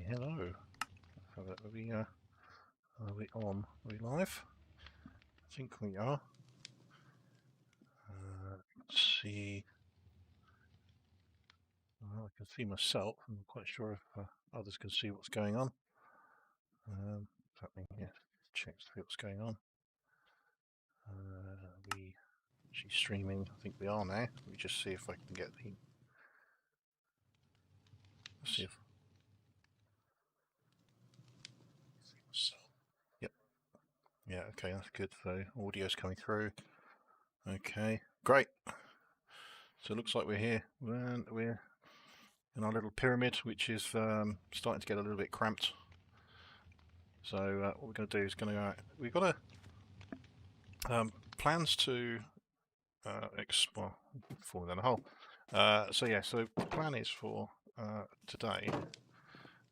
Hello. Are we on? Are we live? I think we are. Let's see. Well, I can see myself. I'm not quite sure if others can see what's going on. Yeah, check to see what's going on. We actually streaming. I think we are now. Let me just see if I can get the. Let's see if. Yep. Yeah. Okay, that's good. So audio's coming through. Okay, great. So it looks like we're here. We're in our little pyramid, which is starting to get a little bit cramped. So what we're going to do is we've got plans to explore, fall down a hole. So the plan is for today.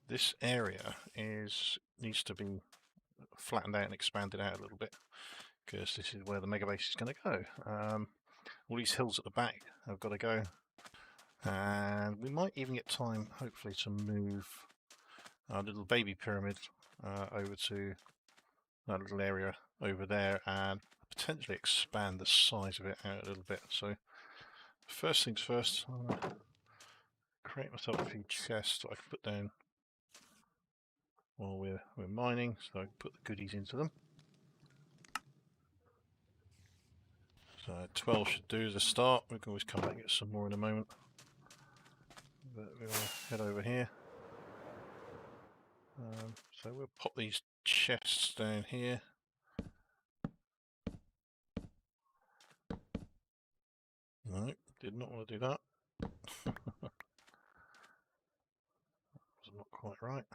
This area needs to be flattened out and expanded out a little bit because this is where the mega base is going to go. All these hills at the back have got to go, and we might even get time, hopefully, to move our little baby pyramid over to that little area over there and potentially expand the size of it out a little bit. So first things first, I'm going to create myself a few chests that I can put down while we're mining, so I can put the goodies into them. So 12 should do as a start. We can always come back and get some more in a moment. But we'll head over here. So we'll pop these chests down here. No, did not want to do that. Was not quite right.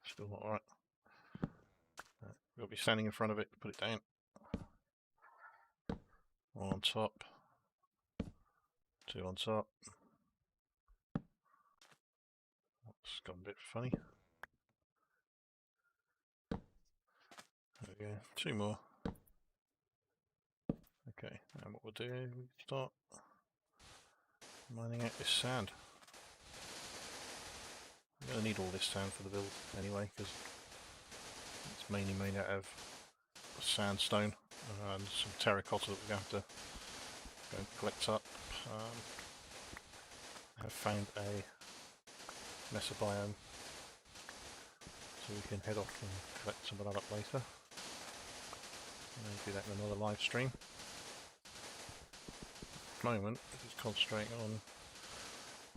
Still not right. We'll be standing in front of it, put it down. One on top. Two on top. It's gone a bit funny. There we go. Two more. Okay, and what we'll do, we start mining out this sand. I'm going to need all this sand for the build anyway, because it's mainly made out of sandstone and some terracotta that we're going to have to go and collect up. I have found a mesobiome, so we can head off and collect some of that up later. Maybe do that in another live stream. At the moment, we're just concentrating on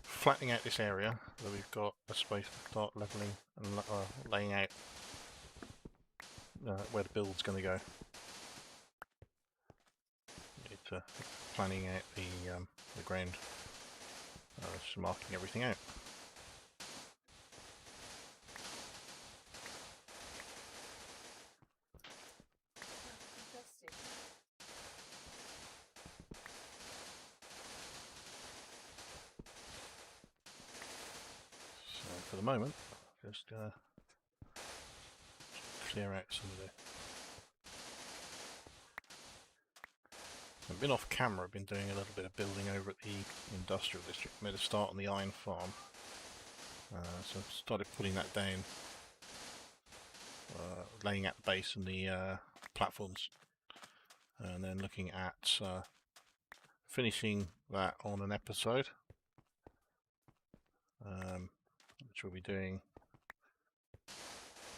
flattening out this area so we've got a space to start levelling and laying out where the build's going to go. It's planning out the ground, just marking everything out. For the moment, just clear out some of the. I've been off camera, I've been doing a little bit of building over at the industrial district. Made a start on the iron farm, so I started putting that down, laying out the base and the platforms, and then looking at finishing that on an episode. Which we'll be doing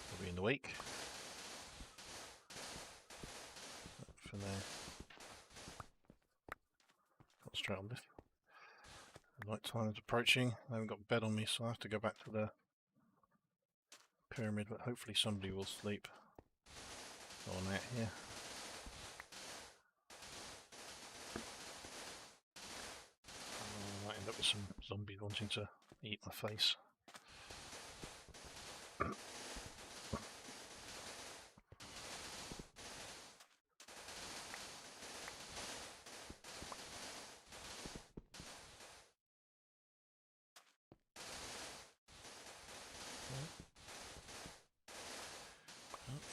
probably in the week. For now, concentrate on this. Night time is approaching. I haven't got bed on me, so I have to go back to the pyramid, but hopefully somebody will sleep on out here. I might end up with some zombies wanting to eat my face.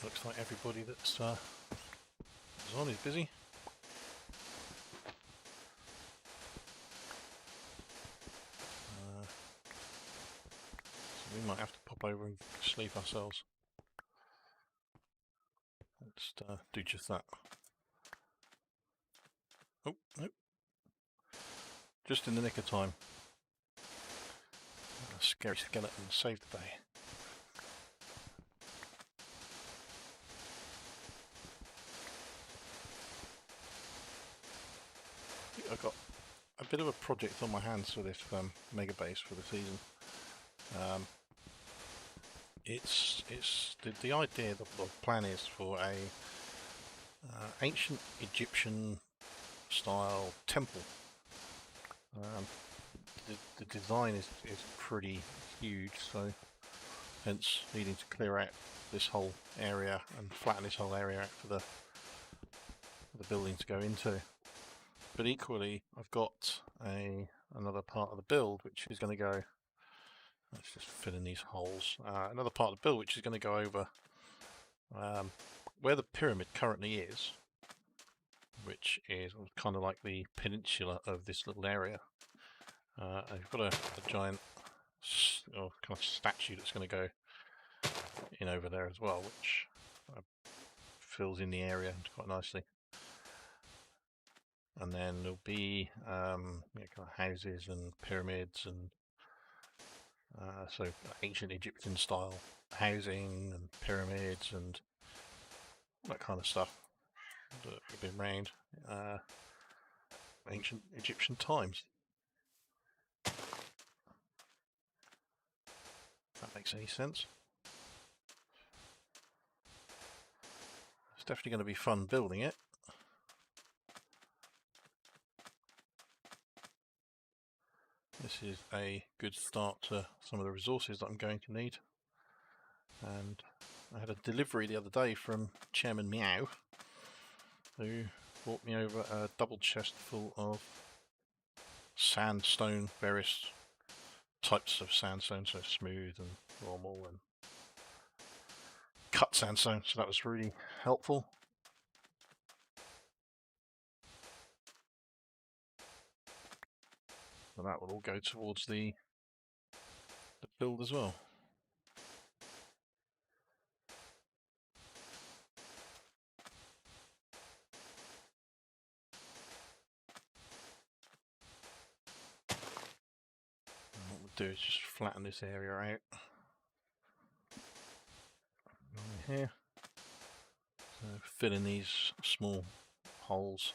Looks like everybody that's on is busy. We might have to pop over and sleep ourselves. Let's do just that. Oh, nope. Just in the nick of time. A scary skeleton saved the day. I've got a bit of a project on my hands for this mega base for the season. It's the idea, the plan is for a ancient Egyptian style temple. The design is pretty huge, so hence needing to clear out this whole area and flatten this whole area out for the building to go into. But equally, I've got another part of the build which is going to go. Let's just fill in these holes. Another part of the build which is going to go over where the pyramid currently is, which is kind of like the peninsula of this little area. I've got a giant kind of statue that's going to go in over there as well, which fills in the area quite nicely. And then there'll be kind of houses and pyramids and so ancient Egyptian style housing and pyramids and that kind of stuff that have been around ancient Egyptian times. If that makes any sense. It's definitely going to be fun building it. This is a good start to some of the resources that I'm going to need. And I had a delivery the other day from Chairman Meow, who brought me over a double chest full of sandstone, various types of sandstone, so smooth and normal and cut sandstone, so that was really helpful. And that will all go towards the build as well. And what we'll do is just flatten this area out. Over here. So fill in these small holes.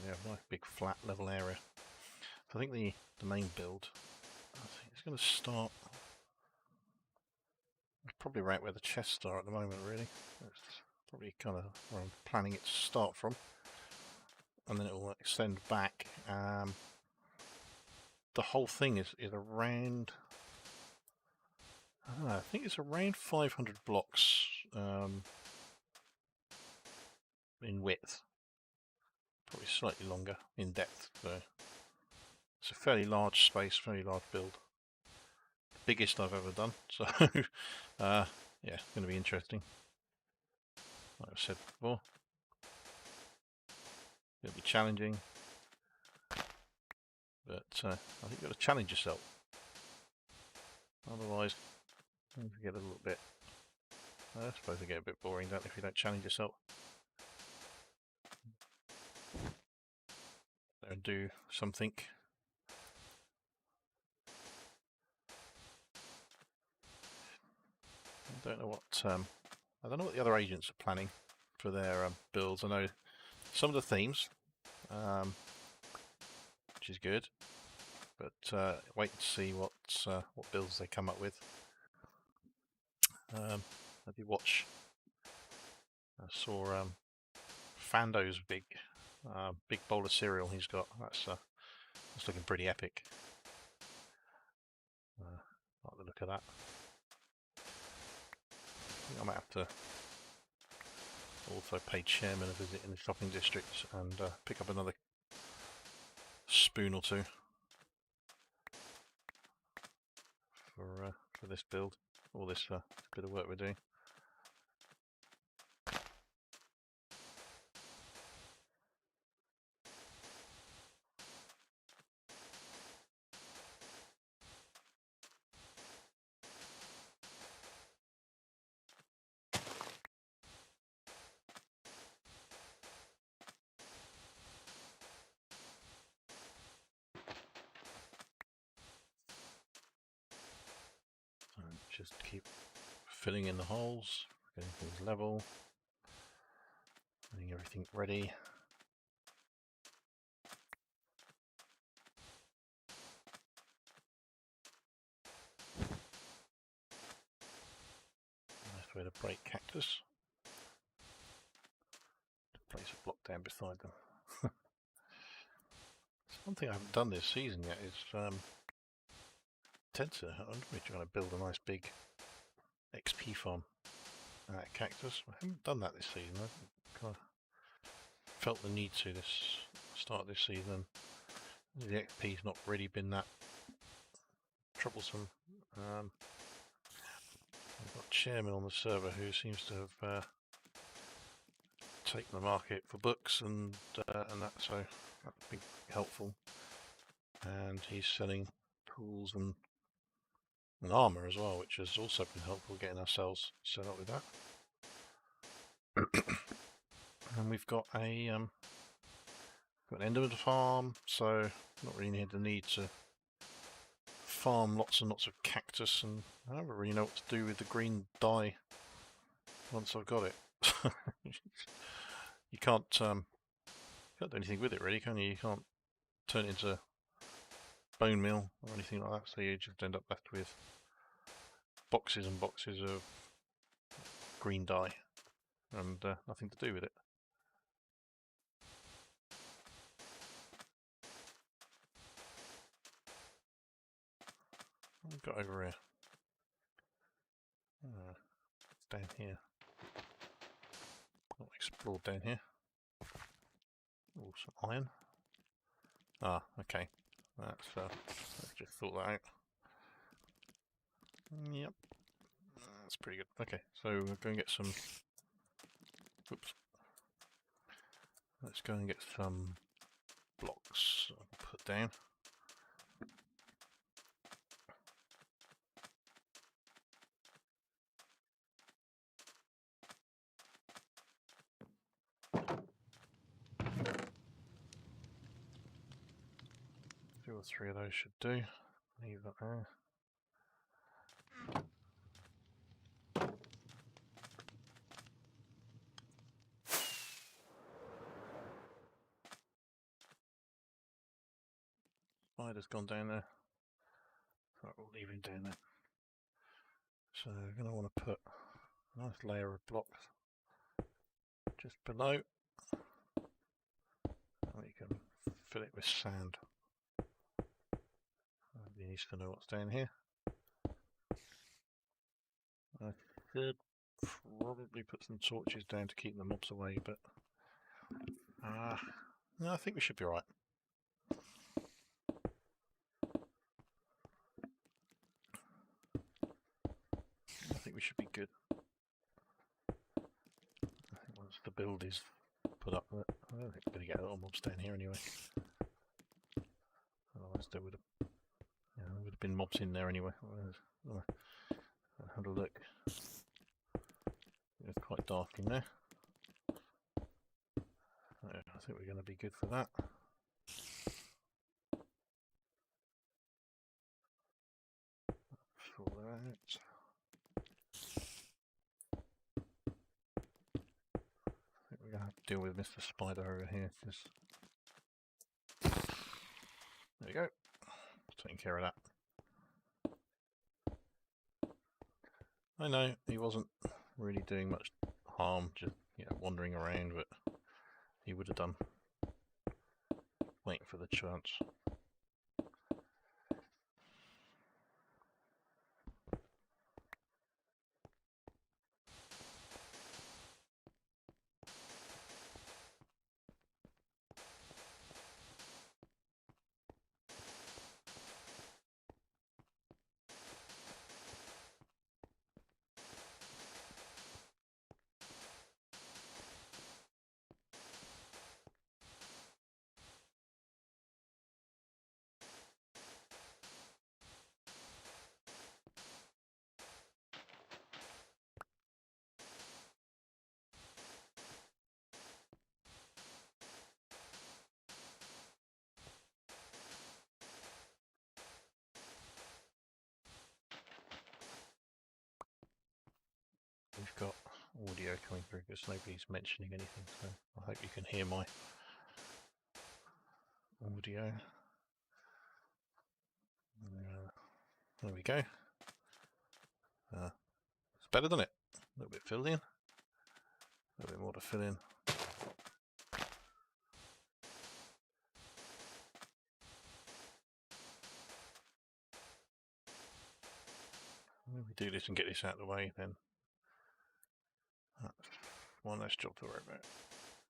We have a nice big flat level area. So I think the main build, I think it's going to start probably right where the chests are at the moment, really. It's probably kind of where I'm planning it to start from. And then it will extend back. The whole thing is around, I think it's around 500 blocks in width. Probably slightly longer in depth. So it's a fairly large space, fairly large build. The biggest I've ever done. So yeah, it's going to be interesting. Like I said before, it'll be challenging, but I think you've got to challenge yourself. Otherwise, you get a little bit. I suppose they get a bit boring, don't they, if you don't challenge yourself. And do something. I don't know what the other agents are planning for their builds. I know some of the themes, which is good, but wait to see what builds they come up with. I did watch. I saw Fando's big bowl of cereal he's got. That's looking pretty epic. Like the look of that. I might have to also pay Chairman a visit in the shopping district and pick up another spoon or two for this build, or this bit of work we're doing. just keep filling in the holes, getting things level, getting everything ready. Nice way to break cactus. Place a block down beside them. One thing I haven't done this season yet is I'm going to be trying to build a nice big XP farm cactus. I haven't done that this season. I've kind of felt the need to this start this season. The XP's not really been that troublesome. We've got chairman on the server who seems to have taken the market for books and that, so that would be helpful. And he's selling tools and armor as well, which has also been helpful getting ourselves set up with that. And we've got an enderman farm, so not really need the need to farm lots and lots of cactus, and I don't really know what to do with the green dye once I've got it. You can't do anything with it really, can you? You can't turn it into bone meal or anything like that, so you just end up left with boxes and boxes of green dye and nothing to do with it. What have we got over here? Down here. Not explored down here. Oh, some iron. Ah, okay. I've just thought that out. Yep. That's pretty good. Okay, so we're going to get some... Oops. Let's go and get some blocks put down. Two or three of those should do. Leave that there. Spider's gone down there. So we'll leave him down there. So we're going to want to put a nice layer of blocks just below. And you can fill it with sand. Nobody needs to know what's down here. I should probably put some torches down to keep the mobs away, but no, I think we should be alright. I think we should be good. I think once the build is put up, I don't think we're going to get a lot of mobs down here anyway. Otherwise there would have been mobs in there anyway. Have a look. It's quite dark in there. I think we're going to be good for that. Pull that out. I think we're going to have to deal with Mr. Spider over here. There you go. Taking care of that. I know he wasn't really doing much harm, just wandering around, but he would have done. Waiting for the chance. audio coming through because nobody's mentioning anything, so I hope you can hear my audio. There we go. It's better, than it? A little bit filled in. A little bit more to fill in. When we do this and get this out of the way, then that's one less job to worry about.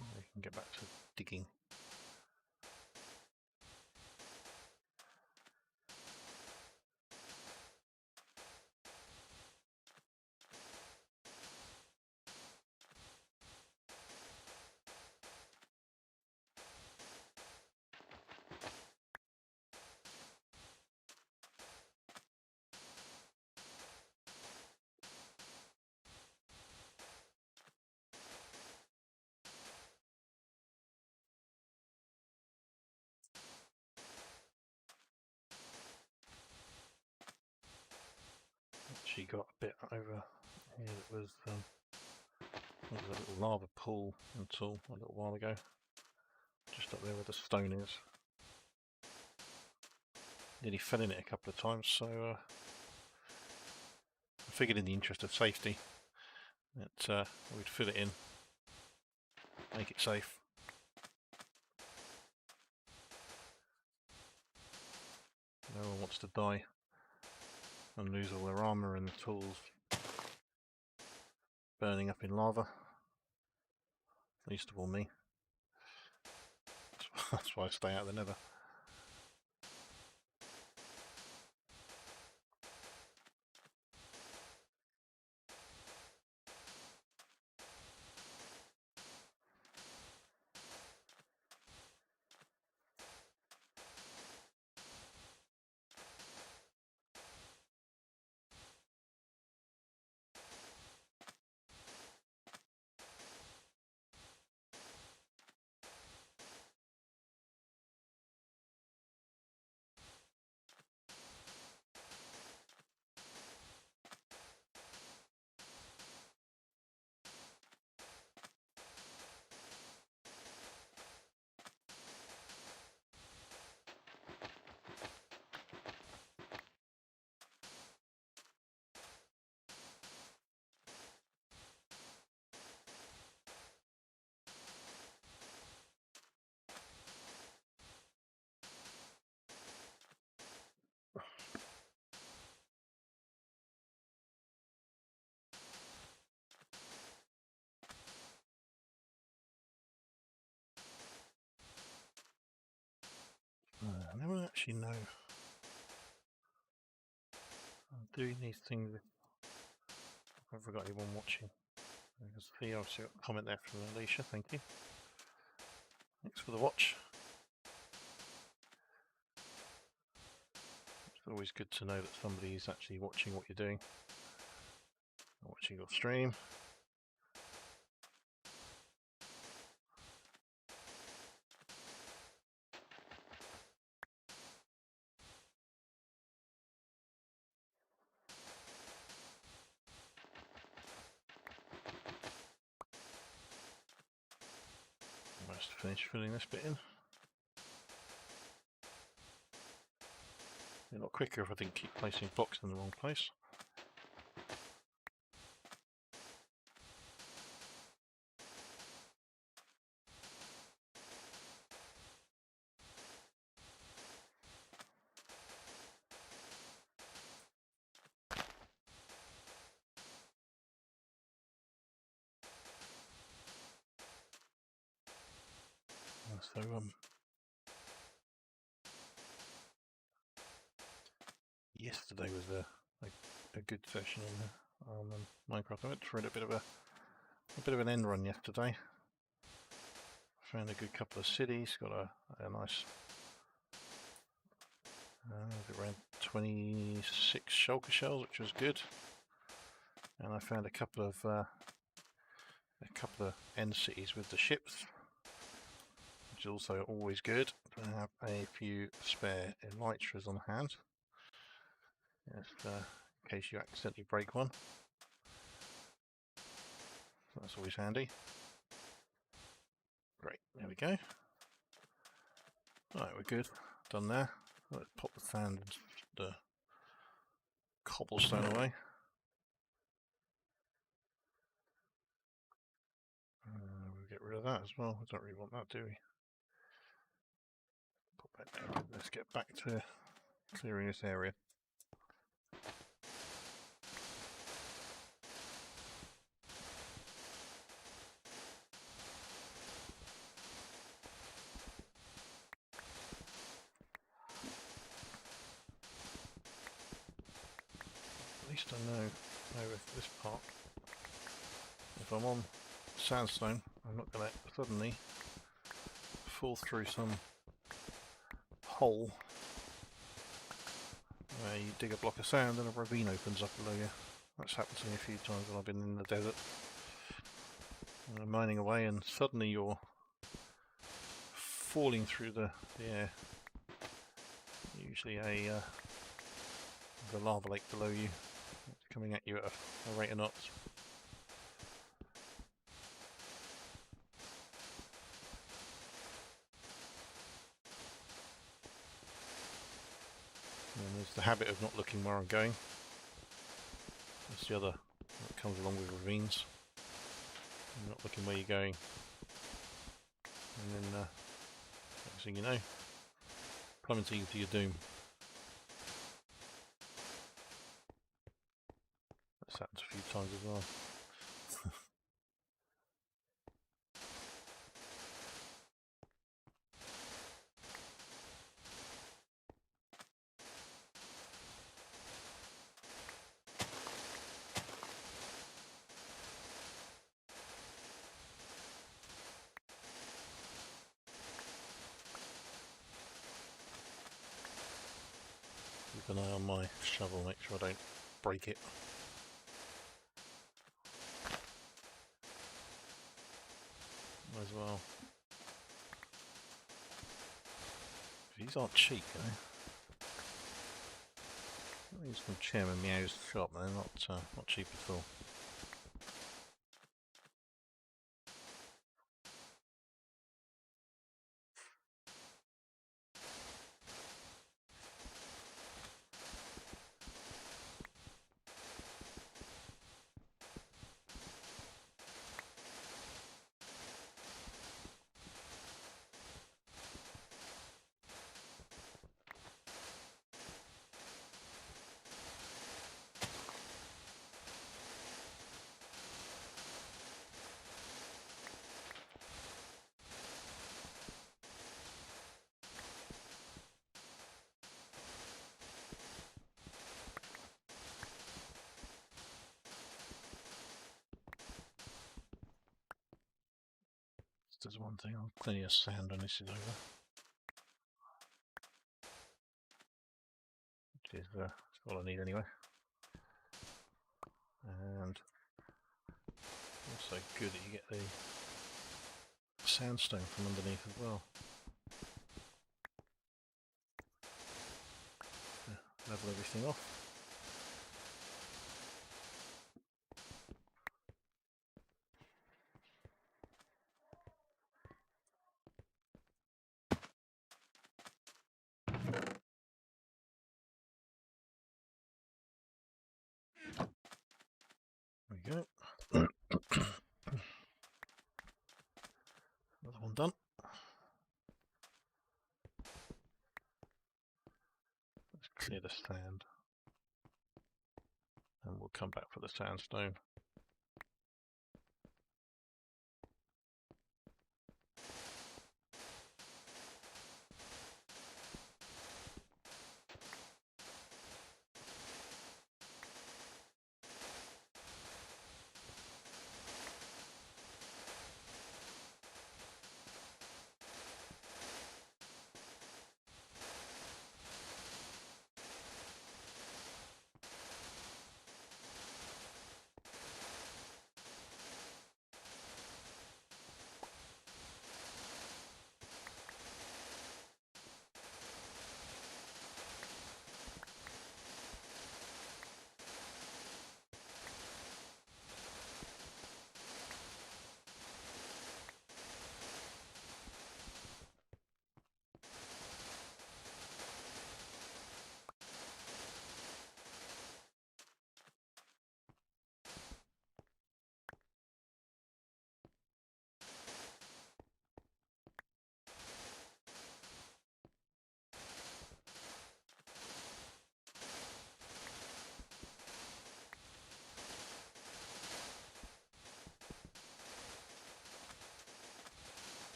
We can get back to digging. Actually got a bit over here that was a little lava pool until a little while ago, just up there where the stone is. Nearly fell in it a couple of times, so I figured in the interest of safety that we'd fill it in, make it safe. No one wants to die and lose all their armour and the tools burning up in lava. Least of all me. That's why I stay out of the nether. I never actually know. I'm doing these things with... I've forgot anyone watching. There's the obviously got a comment there from Alicia, thank you. Thanks for the watch. It's always good to know that somebody is actually watching what you're doing, watching your stream. Almost finished filling this bit in. A lot quicker if I didn't keep placing blocks in the wrong place. So yesterday was a good session on Minecraft. I went through a bit of an end run yesterday. Found a good couple of cities. Got a nice around 26 shulker shells, which was good. And I found a couple of end cities with the ships, which is also always good to have a few spare elytras on hand, just in case you accidentally break one. That's always handy. Great, there we go. Right, we're good. Done there. Let's pop the sand and the cobblestone away. We'll get rid of that as well. We don't really want that, do we? Put that down. Let's get back to clearing this area. At least I know over this part. If I'm on sandstone, I'm not going to suddenly fall through some hole where you dig a block of sand and a ravine opens up below you. That's happened to me a few times when I've been in the desert. Mining away and suddenly you're falling through the air. Usually the lava lake below you, coming at you at a rate of knots. And there's the habit of not looking where I'm going. That's the other that comes along with ravines. You're not looking where you're going. And then next thing you know, plummeting to your doom. That's happened a few times as well. Keep an eye on my shovel, make sure I don't break it. As well. These aren't cheap, you know. These from Chairman Meow's shop, they're not cheap at all. There's one thing, I'll clean your sand when this is over. Which is all I need anyway. And also good that you get the sandstone from underneath as well. Level everything off. There we go. Another one done. Let's clear the sand. And we'll come back for the sandstone.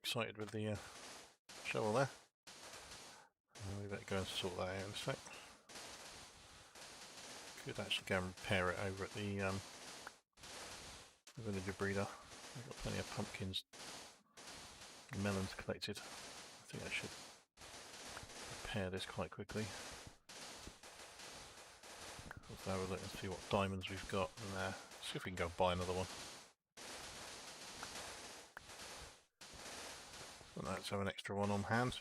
excited with the shovel there. We better go and sort that out in a sec. Could actually go and repair it over at the villager breeder. I've got plenty of pumpkins and melons collected. I think I should repair this quite quickly. Also have a look and see what diamonds we've got in there. See if we can go buy another one. And let's have an extra one on hand.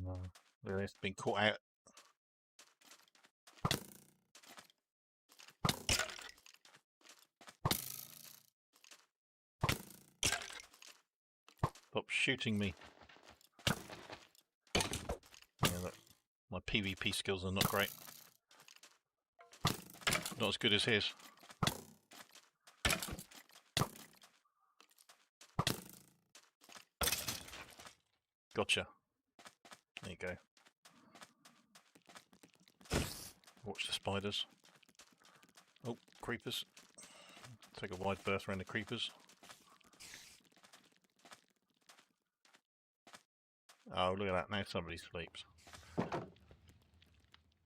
No, really, it's been caught out. Stop shooting me. Yeah, look, my PvP skills are not great. Not as good as his. Gotcha. There you go. Watch the spiders. Oh, creepers. Take a wide berth around the creepers. Oh, look at that. Now somebody sleeps.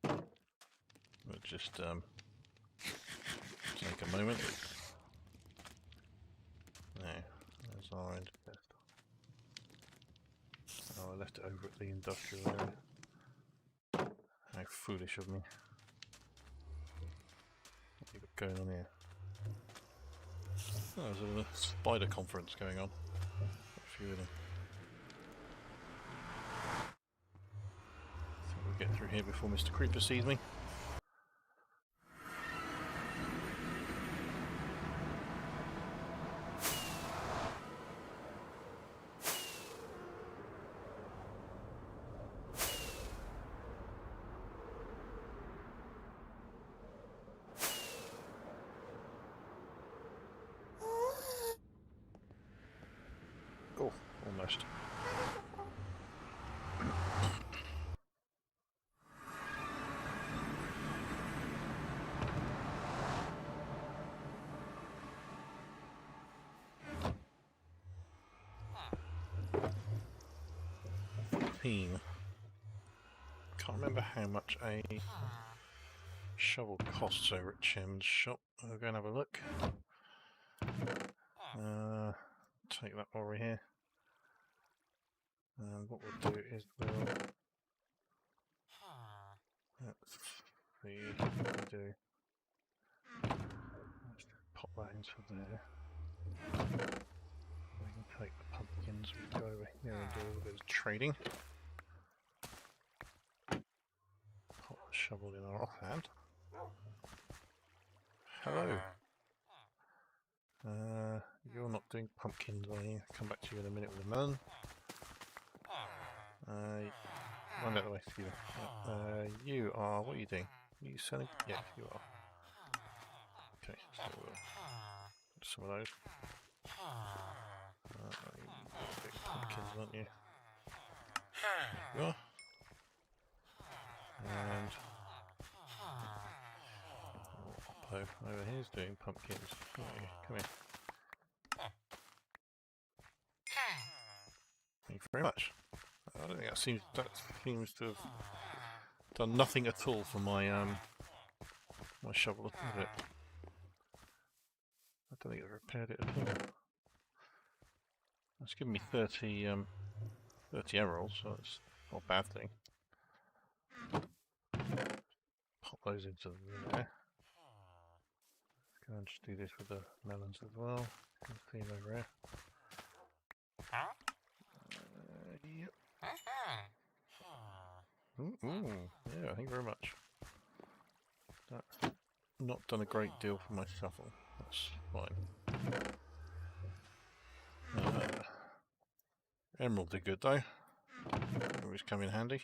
We'll just take a moment. There. There's our end of it. Oh, I left it over at the industrial area. How foolish of me. What have you got going on here? Oh, there's a spider conference going on. A few of them. I think we'll get through here before Mr. Creeper sees me. Oh, almost. Can't remember how much a shovel costs over at Chim's shop. I'll go and have a look. Take that while we're here. And what we'll do is we'll let's see what we do. Let's pop that into there. We can take the pumpkins, we can go over here and do a little bit of trading. Pop the shovel in our offhand. Hello. You're not doing pumpkins, are you? I'll come back to you in a minute with a melon. Run out of the way, excuse me. You are, what are you doing? Are you selling? Yes, you are. Okay, so some of those. You're big pumpkins, aren't you? You are. And Oppo over here is doing pumpkins. Come here. Thank you very much. I don't think that seems to have done nothing at all for my my shovel, has it? I don't think it repaired it at all. It's given me 30 emeralds, so it's not a bad thing. Pop those into there. Let's go and just do this with the melons as well. See them over here. Yep. Ooh, yeah, thank you very much. That not done a great deal for my shovel. That's fine. Emerald did good though. Always come in handy.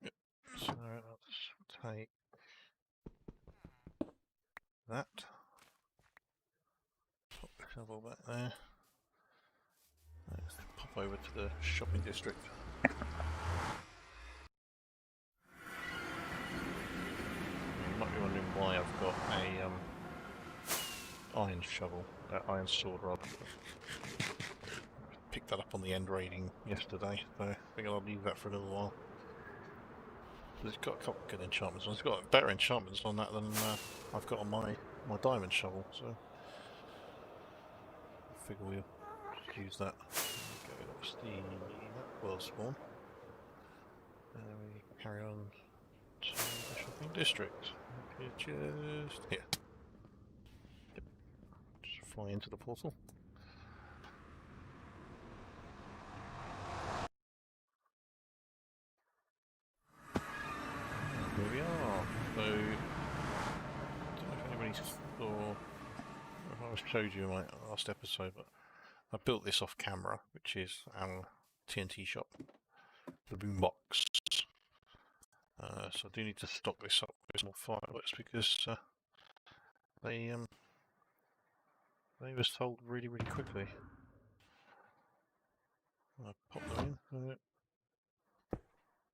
Yep. So let's take that. Pop the shovel back there. Let's pop over to the shopping district. You might be wondering why I've got a iron shovel, iron sword rather. Picked that up on the end raiding yesterday, so I think I'll leave that for a little while. But it's got a couple of good enchantments on. It's got better enchantments on that than I've got on my diamond shovel, so I figure we'll use that. There we go, that's the world spawn. And then we carry on to the shopping district. Just here. Yep. Just fly into the portal. Here we are. So, I don't know if anybody saw, if I showed you in my last episode, but I built this off camera, which is our TNT shop, the boombox. So I do need to stock this up with more fireworks because they were sold really quickly. I pop them in.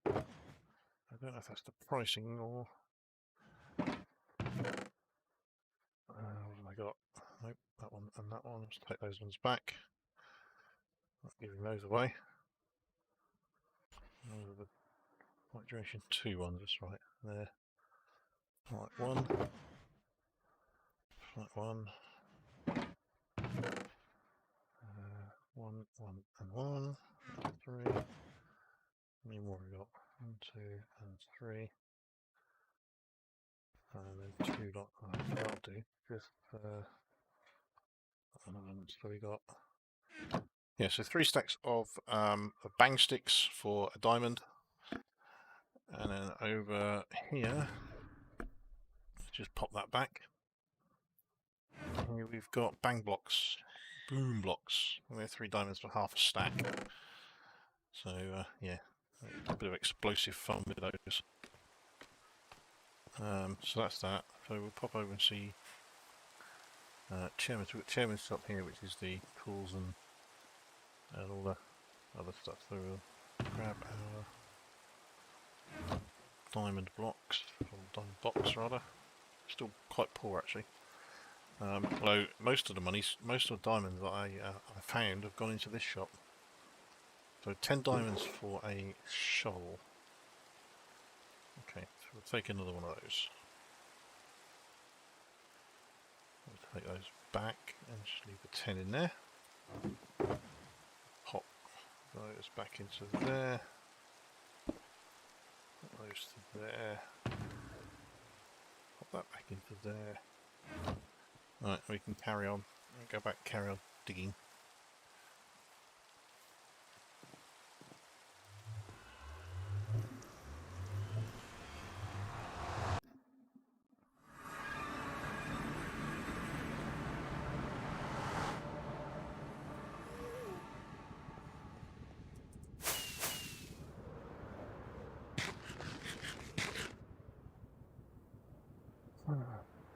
I don't know if that's the pricing or what have I got? Nope, that one and that one. Let's take those ones back. Not giving those away. Those are the White Duration 2 ones, that's right. There. Flight 1. Flight 1. 1, 1 and 1. 3. How many more have we got? 1, 2 and 3. And then 2 dot. That'll do. Just so we got. Yeah, so 3 stacks of bang sticks for a diamond. And then over here, just pop that back. Here we've got bang blocks, boom blocks. They're 3 diamonds for half a stack. So yeah, a bit of explosive fun with those. So that's that. So we'll pop over and see Chairman's. We've got Chairman's shop here, which is the tools and all the other stuff. So we'll grab our diamond blocks, or diamond box rather. Still quite poor actually. Although most of the diamonds that I found have gone into this shop. So 10 diamonds for a shovel. Okay, so we'll take another one of those. We'll take those back and just leave the 10 in there. Pop those back into there. Put those to there. Pop that back into there. Right, we can carry on. Go back, carry on digging.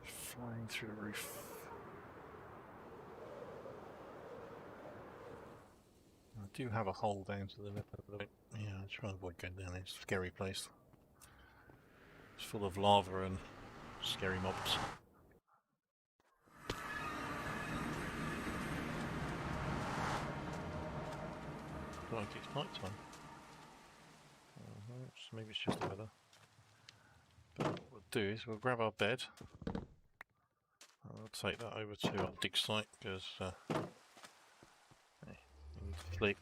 Flying through the roof. I do have a hole down to the left of the yeah, I'm trying to avoid going down there. It's a scary place. It's full of lava and scary mobs. Like it's night time. Maybe it's just the weather. But what we'll do is we'll grab our bed. I'll take that over to our dig site because we need to sleep.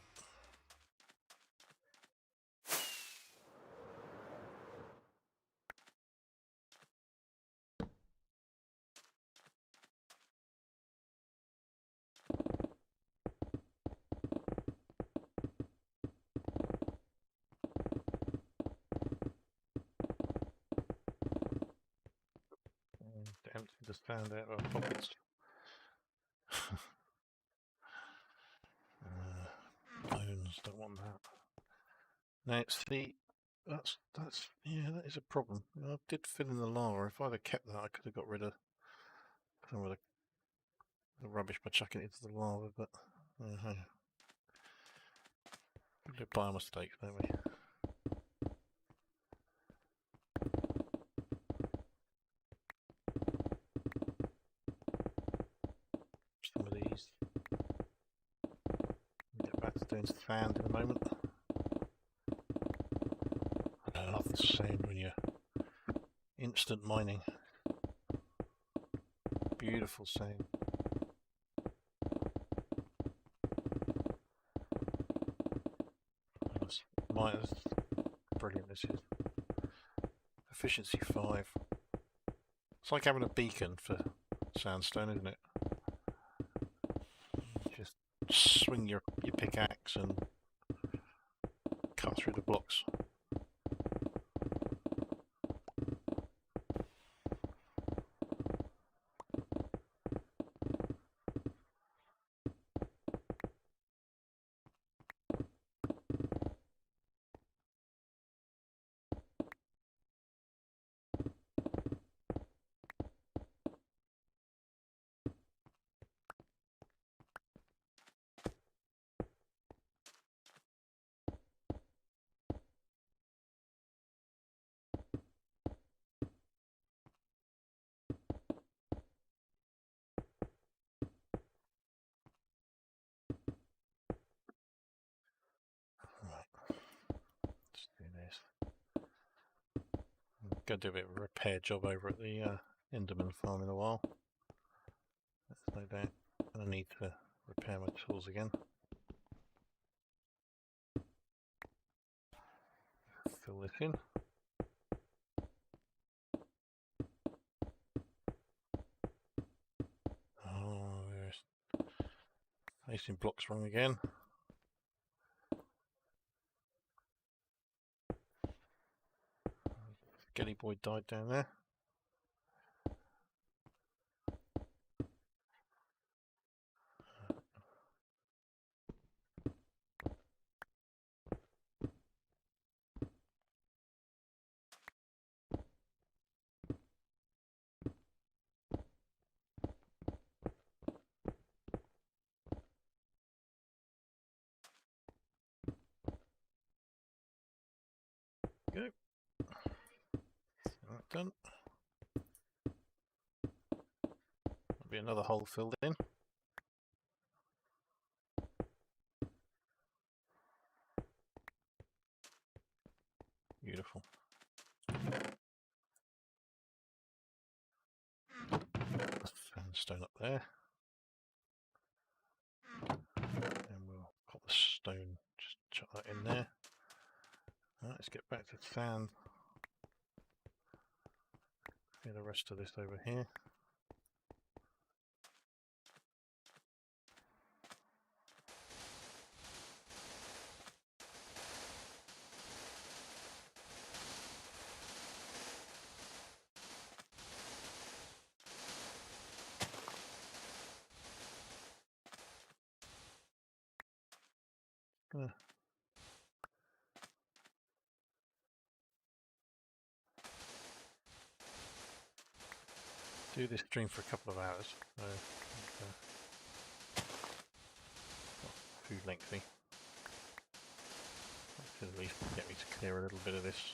the sand out of our pockets. Bones, don't want that. Now it's the that's yeah, that is a problem. I did fill in the lava. If I'd have kept that, I could have got rid of some of the rubbish by chucking it into the lava. But we live by our mistakes, don't we? Some of these. Get back to doing sand in a moment. I love the sound when you're instant mining. Beautiful sound. That's brilliant. This is efficiency 5. It's like having a beacon for sandstone, isn't it? Just swing your pickaxe and cut through the blocks. Go do a bit of a repair job over at the Enderman farm in a while. There's no doubt. I need to repair my tools again. Fill this in. Oh, there's facing blocks wrong again. Skelly boy died down there. Go. That done. There'll be another hole filled in. Beautiful. Sandstone up there. And we'll pop the stone, just chuck that in there. Right, let's get back to sand. Get the rest of this over here. Do this stream for a couple of hours, so not too lengthy. That at least get me to clear a little bit of this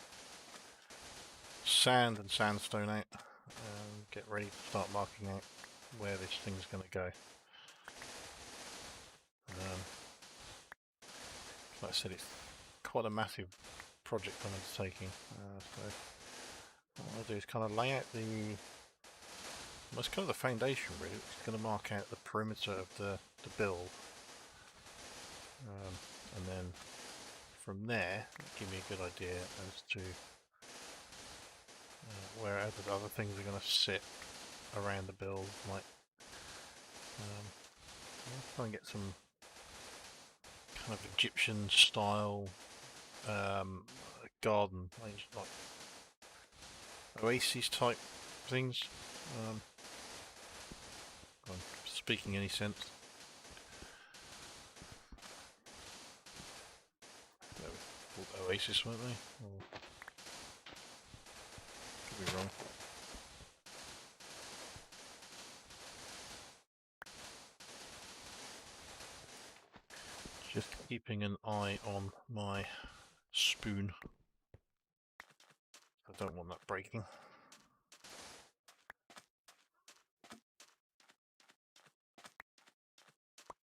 sand and sandstone out and get ready to start marking out where this thing's going to go. Like I said, it's quite a massive project I'm undertaking, so what I'll do is kind of lay out it's kind of the foundation really. It's going to mark out the perimeter of the build, and then from there give me a good idea as to where other things are going to sit around the build. Like I'll try and get some kind of Egyptian style garden, like oasis type things. speaking any sense. They were called Oasis, weren't they? Or could be wrong. Just keeping an eye on my spoon. I don't want that breaking.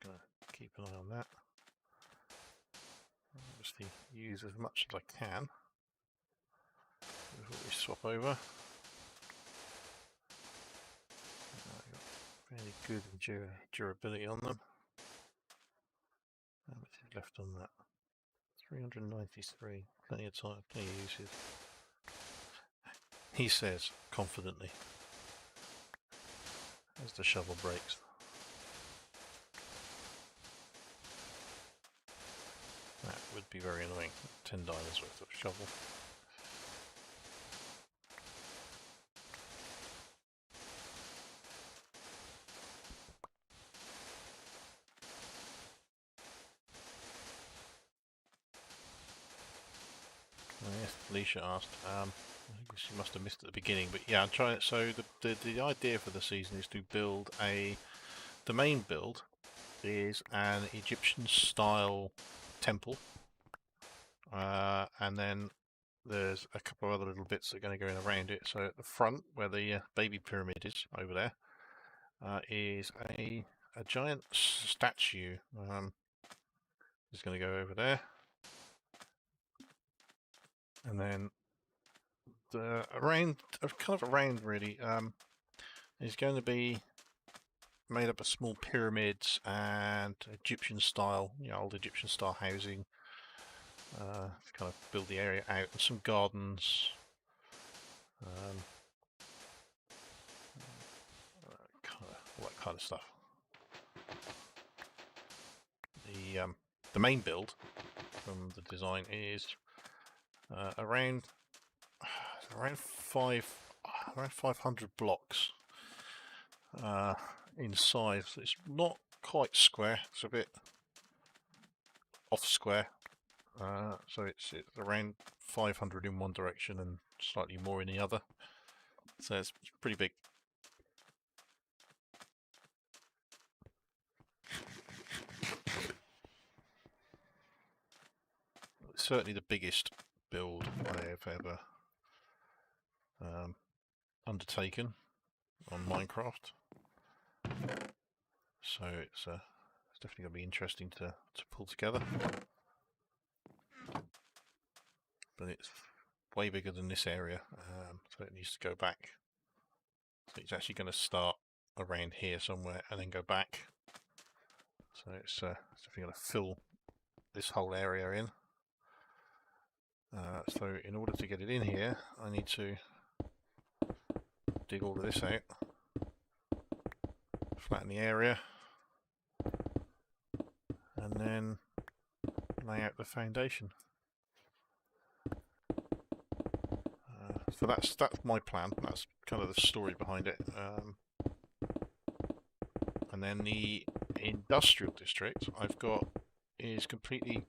Gonna keep an eye on that. Obviously use as much as I can before we swap over. Got fairly good durability on them. How much is left on that? 393. Plenty of time, plenty of uses. He says confidently as the shovel breaks. That would be very annoying. $10 worth of shovel. Yes, Alicia asked. I think she must have missed at the beginning, but yeah, I'm trying. So the idea for the season is to build the main build is an Egyptian style temple, and then there's a couple of other little bits that are going to go in around it. So at the front, where the baby pyramid is over there, is a giant statue. Is going to go over there, and then kind of around really, is going to be made up of small pyramids and Egyptian style, old Egyptian style housing. Kind of build the area out, and some gardens. All that kind of stuff. The main build from the design is around 500 blocks in size. It's not quite square. It's a bit off square. So it's around 500 in one direction and slightly more in the other. So it's pretty big. It's certainly the biggest build I have ever undertaken on Minecraft. So it's definitely going to be interesting to pull together. But it's way bigger than this area, so it needs to go back. So it's actually going to start around here somewhere and then go back. So it's definitely going to fill this whole area in. So in order to get it in here, I need to dig all of this out, flatten the area, and then lay out the foundation. So that's my plan. That's kind of the story behind it. And then the industrial district I've got is completely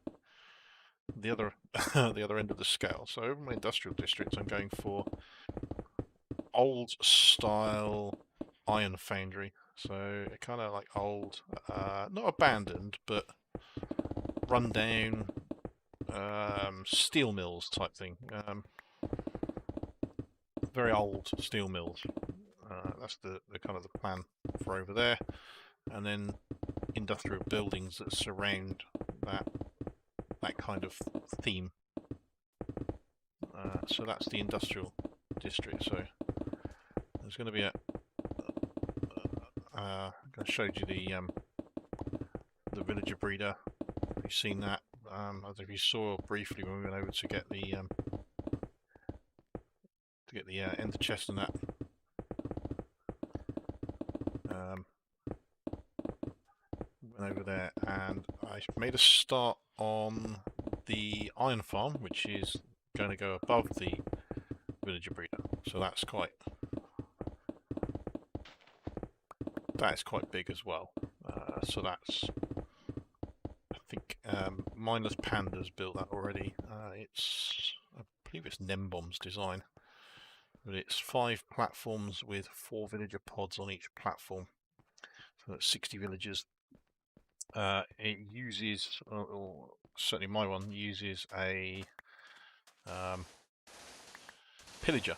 the other the other end of the scale. So over my industrial district, I'm going for old style iron foundry. So kind of like old, not abandoned, but run down steel mills type thing. Very old steel mills. That's the kind of the plan for over there, and then industrial buildings that surround that kind of theme. So that's the industrial district. So there's going to be I'm going to show you the villager breeder. Have you seen that? I don't know if you saw briefly when we went over to get the ender chest and that. Went over there and I made a start on the iron farm, which is going to go above the villager breeder. So that's quite that is quite big as well. So that's, I think, Mindless Panda's built that already. It's, I believe it's Nembom's design, but it's 5 platforms with 4 villager pods on each platform. So that's 60 villagers. It uses, or certainly my one uses a pillager,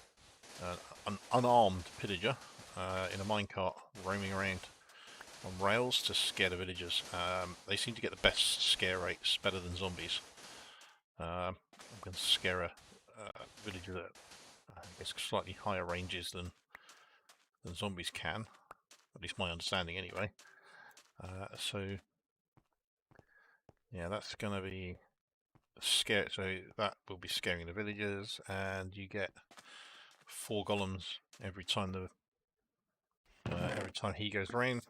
an unarmed pillager in a minecart roaming around on rails to scare the villagers. They seem to get the best scare rates, better than zombies. I'm going to scare a villager that gets slightly higher ranges than zombies can, at least my understanding anyway. So yeah, that's going to be scare. So that will be scaring the villagers, and you get 4 golems every time he goes around.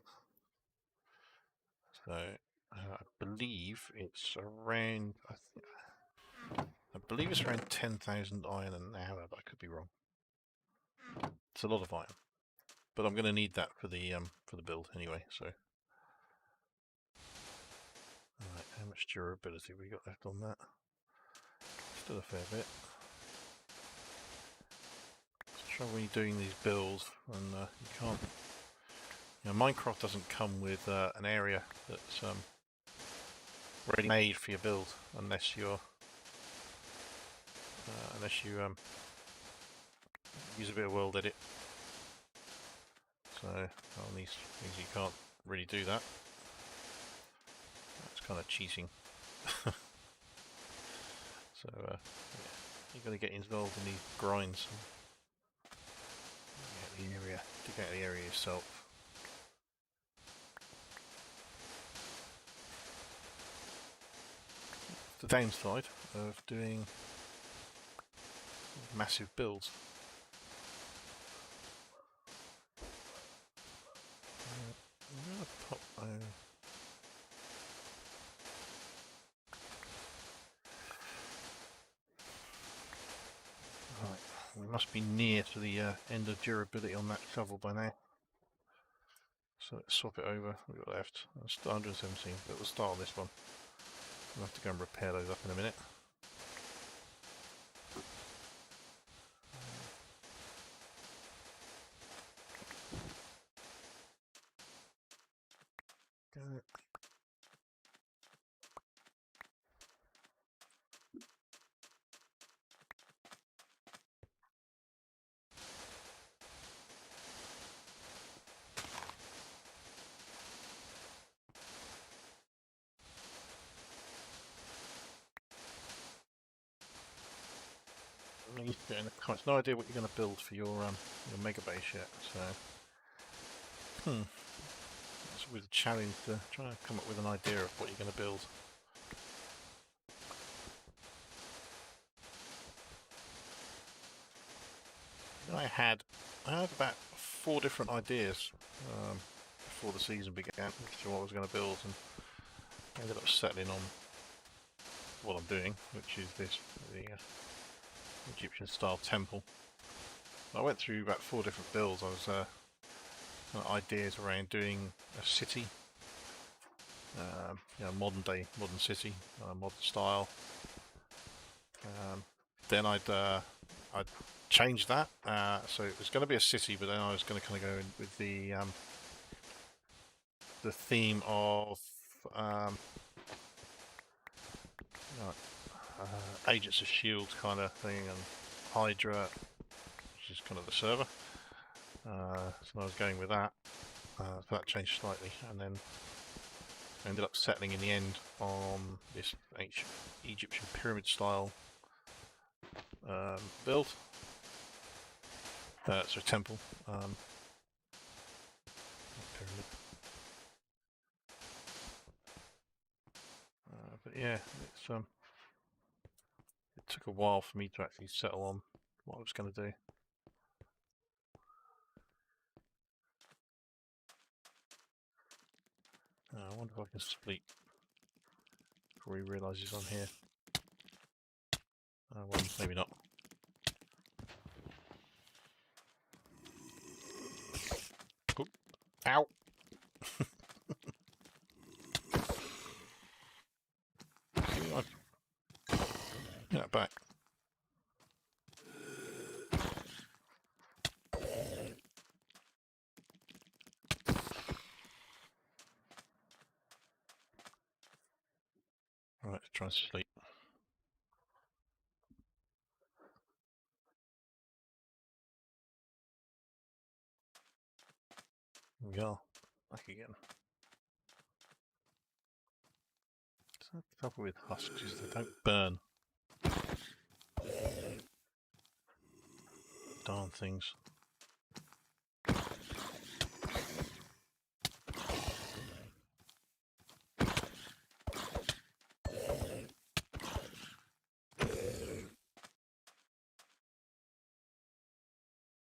So I believe it's around. I believe it's around 10,000 iron an hour, but I could be wrong. It's a lot of iron, but I'm going to need that for the build anyway. So, alright, how much durability we got left on that? Still a fair bit. It's the trouble when you're doing these builds, and you can't. You know, Minecraft doesn't come with an area that's ready made for your build, unless you use a bit of world edit. So on these things you can't really do that. That's kind of cheating. So yeah, you've got to get involved in these grinds and get out the area yourself. The downside of doing massive builds. I'm going to pop right, we must be near to the end of durability on that shovel by now. So let's swap it over. We've got left. That's 117, but we'll start on this one. We'll have to go and repair those up in a minute. You put in the comments. No idea what you're going to build for your mega base yet. So, it's always a challenge to try to come up with an idea of what you're going to build. I had about 4 different ideas before the season began as to what I was going to build, and I ended up settling on what I'm doing, which is the Egyptian style temple. I went through about 4 different builds. I was kind of ideas around doing a city, modern city, modern style. Then I'd change that, so it was going to be a city, but then I was going to kind of go in with the theme of Agents of S.H.I.E.L.D. kind of thing, and Hydra, which is kind of the server. So I was going with that, so that changed slightly, and then I ended up settling in the end on this ancient Egyptian pyramid style build. So temple. Pyramid. But yeah, it's it took a while for me to actually settle on what I was going to do. I wonder if I can sleep before he realises I'm here. Well, maybe not. Oop. Ow! that back. Right, let's try and sleep. Here we are, back again. So the trouble with husks is they don't burn. Darn things.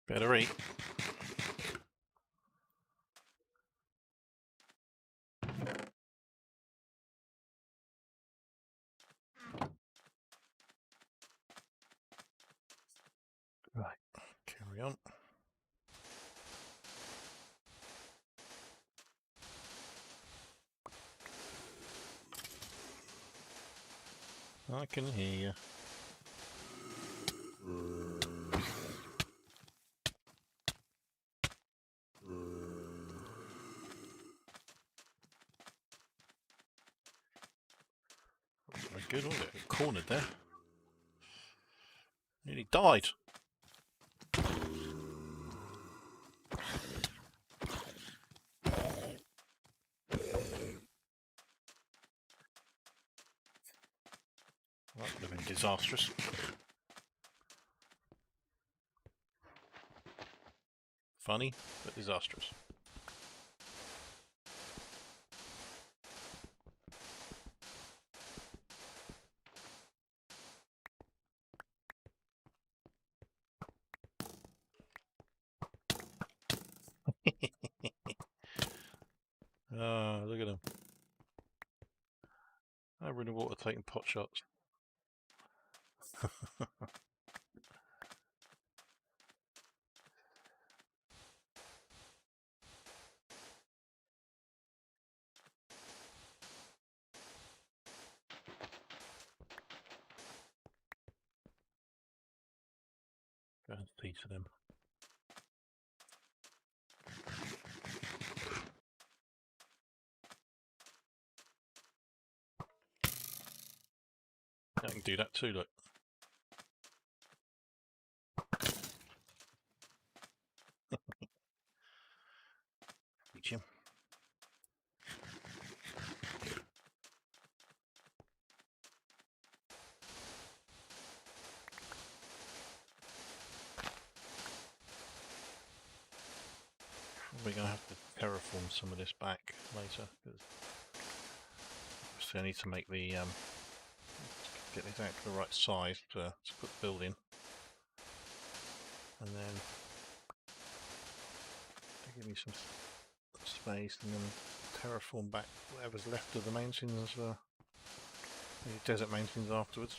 Better eat. Right, carry on. I can hear you. Very good, wasn't it? Cornered there. Nearly died. That would have been disastrous. Funny, but disastrous. Ah, look at him. Over in the water taking pot shots. Go and see to them. I can do that too, look. Reach him. We're going to have to terraform some of this back later, because obviously I need to make the get this out to the right size to put the building, and then to give me some space, and then terraform back whatever's left of the mountains, the desert mountains afterwards.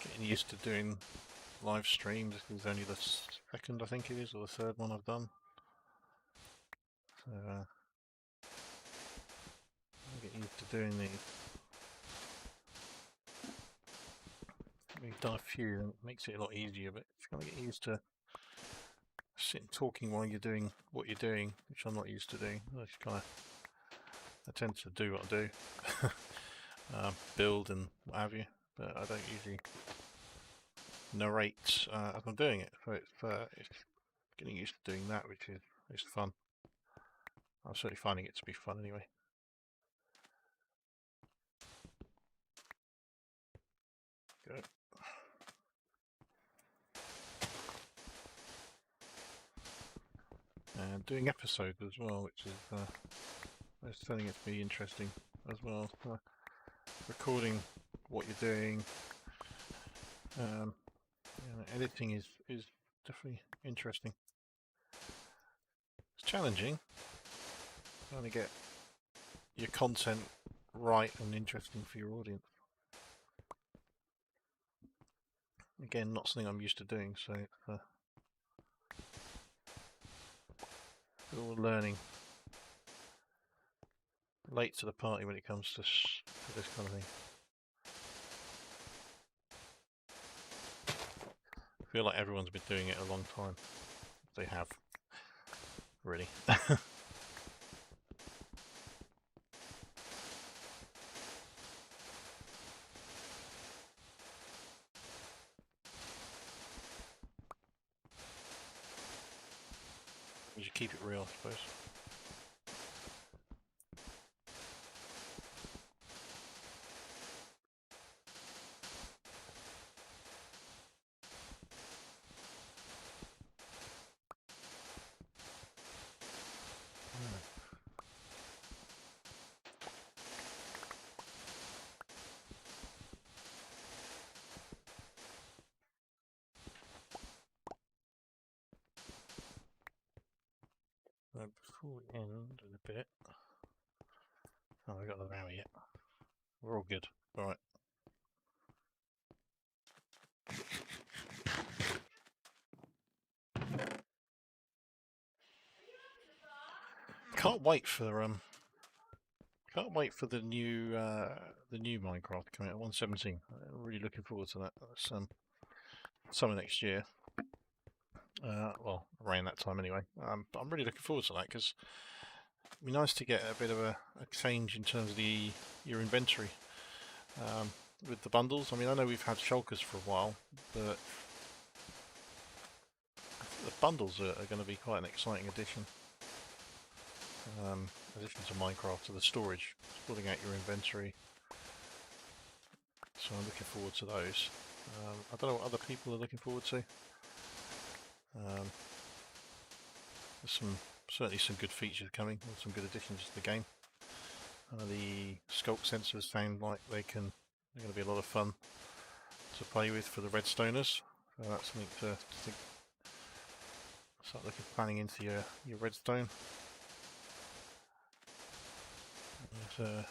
Getting used to doing live streams. This is only the second, I think it is, or the third one I've done. So I'll get used to doing these. We've done a few, and it makes it a lot easier, but it's going to get used to sitting talking while you're doing what you're doing, which I'm not used to doing. I tend to do what I do, build and what have you, but I don't usually narrate as I'm doing it. So it's getting used to doing that, which is fun. I'm certainly finding it to be fun anyway. Go. and doing episodes as well, which is it's turning it to be interesting as well. Recording what you're doing, editing is definitely interesting. It's challenging trying to get your content right and interesting for your audience. Again, not something I'm used to doing, so it's all learning. Late to the party when it comes to this kind of thing. I feel like everyone's been doing it a long time. They have, really. You should keep it real, I suppose. Before we end in a bit. Oh, we got another hour yet. We're all good. Alright. Can't wait for the new Minecraft coming out at 1.17. I'm really looking forward to that. That's summer next year. Well, around that time anyway. But I'm really looking forward to that because it'd be nice to get a bit of a change in terms of your inventory with the bundles. I mean, I know we've had shulkers for a while, but the bundles are going to be quite an exciting addition. Addition to Minecraft, to the storage, building out your inventory. So I'm looking forward to those. I don't know what other people are looking forward to. There's certainly some good features coming, and some good additions to the game. The sculpt sensors sound like they're going to be a lot of fun to play with for the Redstoners. So that's something to start planning into your Redstone. There's a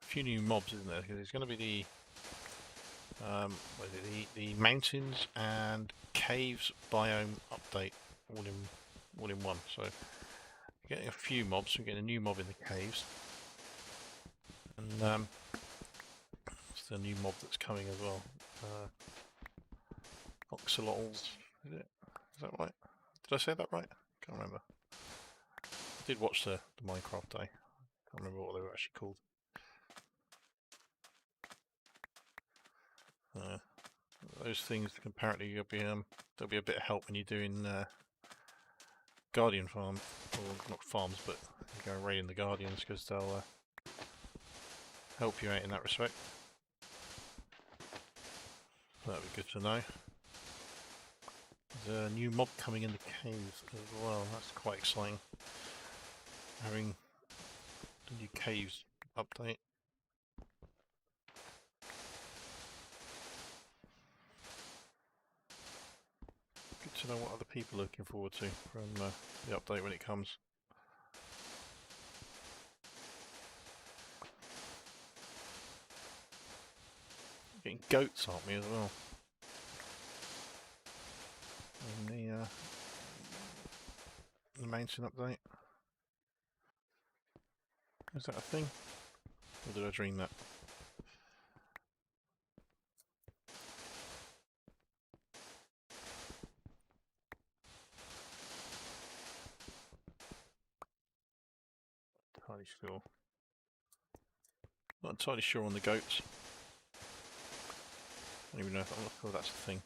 few new mobs, isn't there? There's going to be the mountains and caves biome update all in one. So we're getting a few mobs. We're getting a new mob in the caves, and it's the new mob that's coming as well. Oxalotls, is it? Is that right? Did I say that right? Can't remember. I did watch the Minecraft day. Can't remember what they were actually called. Those things apparently there'll be a bit of help when you're doing Guardian farm, or not farms, but you go raiding the Guardians because they'll help you out in that respect. That'd be good to know. There's a new mob coming in the caves as well. That's quite exciting. Having the new caves update. Good to know what other people are looking forward to from the update when it comes. Getting goats, aren't we, as well? In the mountain update. Is that a thing? Or did I dream that? Entirely sure. Not entirely sure on the goats. I don't even know if that's a thing.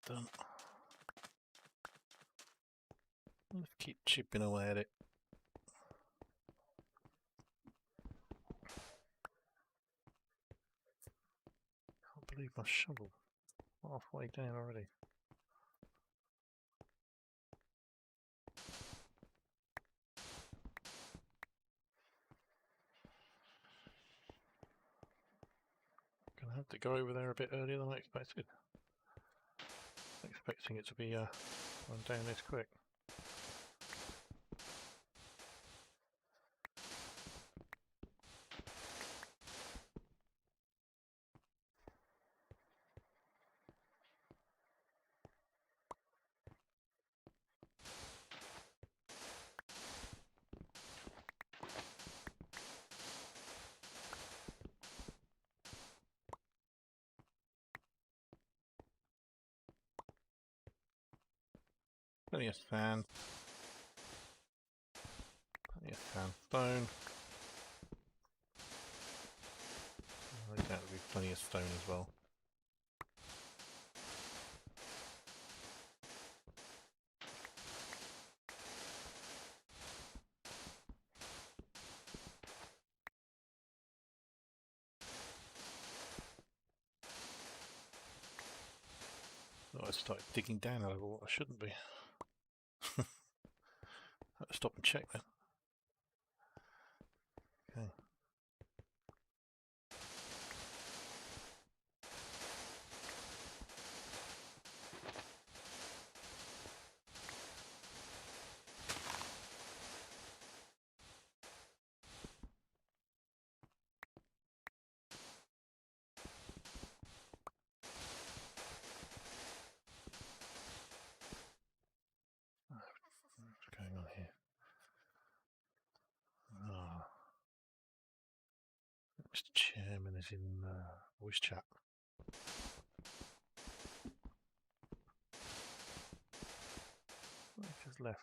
done. Let's keep chipping away at it. Can't believe my shovel halfway down already. Gonna have to go over there a bit earlier than I expected. Expecting it to be run down this quick. Plenty of sand. Plenty of sandstone. I think that would be plenty of stone as well. Oh, I started digging down over what I shouldn't be. Stop and check then. Okay. What's going on here? Oh. Mr. Chairman is in voice chat. He just left.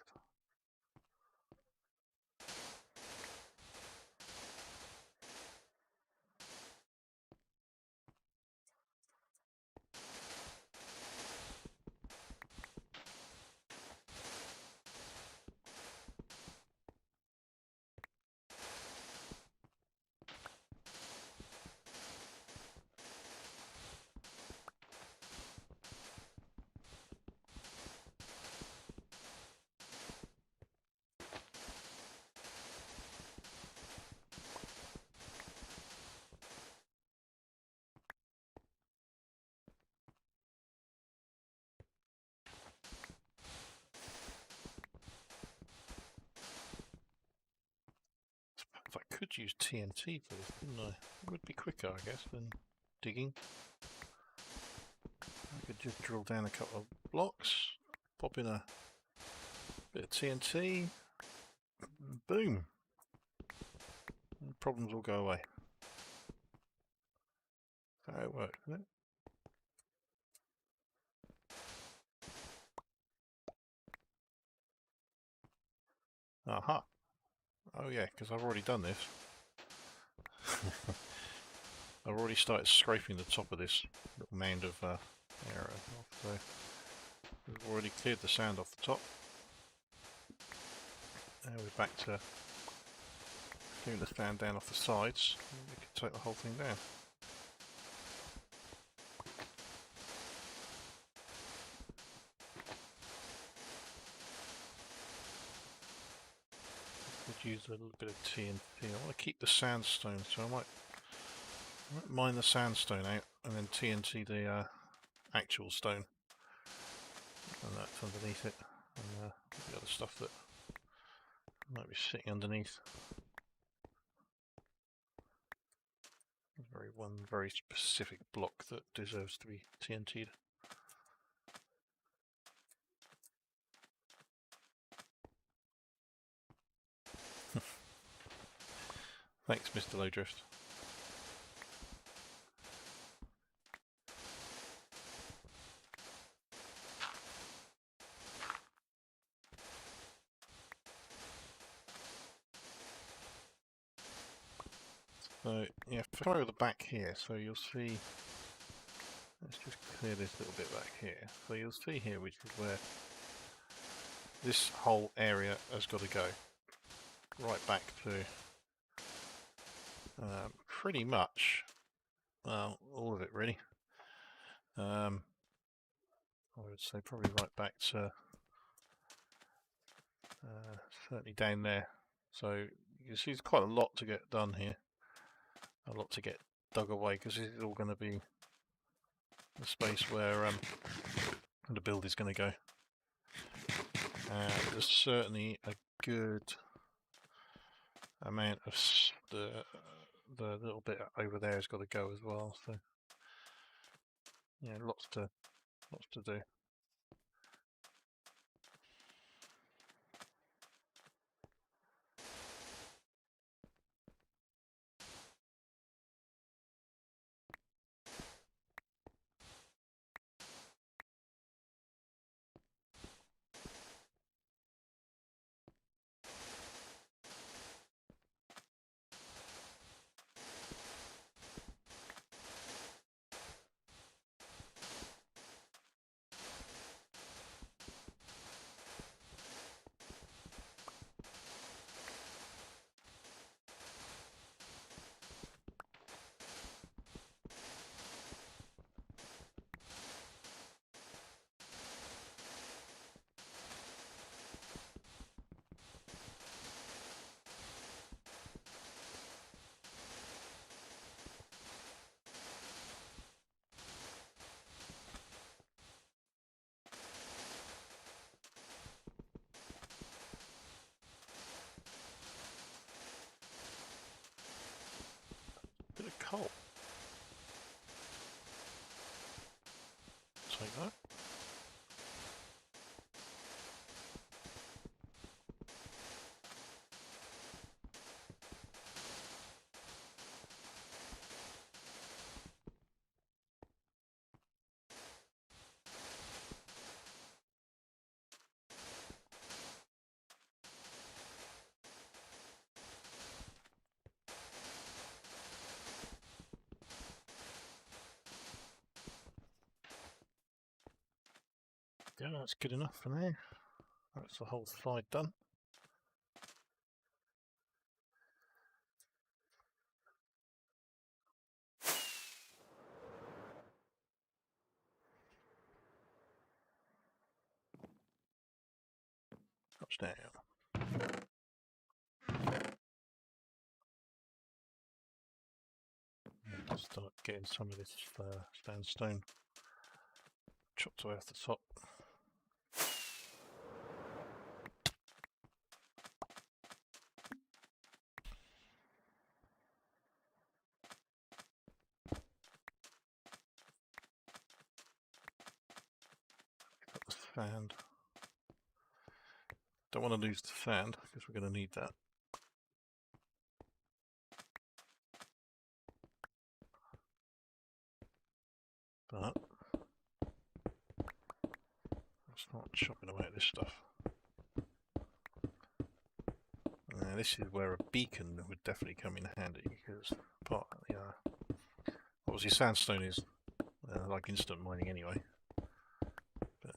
If I could use TNT for this, couldn't I? It would be quicker, I guess, than digging. I could just drill down a couple of blocks, pop in a bit of TNT, and boom! And problems will go away. That's how it works, isn't it? Aha! Oh yeah, because I've already done this. I've already started scraping the top of this little mound of area off, so we've already cleared the sand off the top. Now we're back to clearing the sand down off the sides, and we can take the whole thing down. Could use a little bit of TNT. I want to keep the sandstone, so I might mine the sandstone out and then TNT the actual stone, and that's underneath it, and the other stuff that might be sitting underneath. One very specific block that deserves to be TNT'd. Thanks, Mr. Lowdrift. So yeah, if I go to the back here, so you'll see Let's just clear this little bit back here. So you'll see here, which is where this whole area has got to go. Right back to pretty much, well, all of it really. I would say probably right back to certainly down there. So you can see there's quite a lot to get done here. A lot to get dug away, because this is all going to be the space where the build is going to go. There's certainly a good amount of the little bit over there has got to go as well. So yeah, lots to do. Bit of coal. Take that. Yeah, that's good enough for now. That's the whole slide done. Drops down. And start getting some of this sandstone chopped away off the top. Got the sand. Don't want to lose the sand because we're going to need that. But let's start chopping away at this stuff. Now this is where a beacon would definitely come in handy, because part of the obviously sandstone is like instant mining anyway, but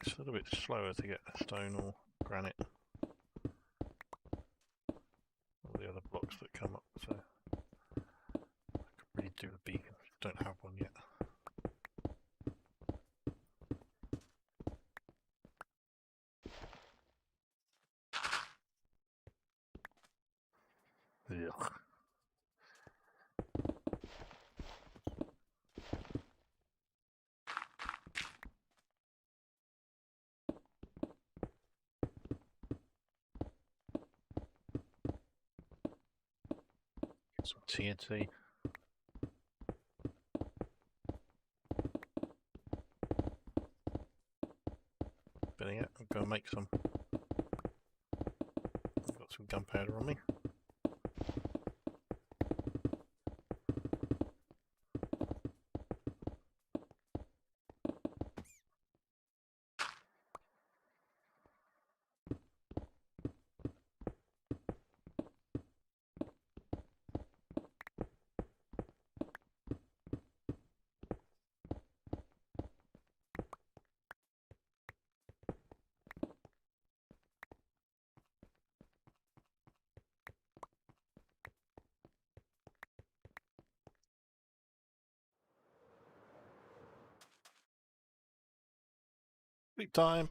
it's a little bit slower to get stone or granite, all the other blocks that come up. So I could really do the beacon. Don't have one yet. Ugh. Get some TNT. But yeah, I'm going to make some. I've got some gunpowder on me. Sleep time.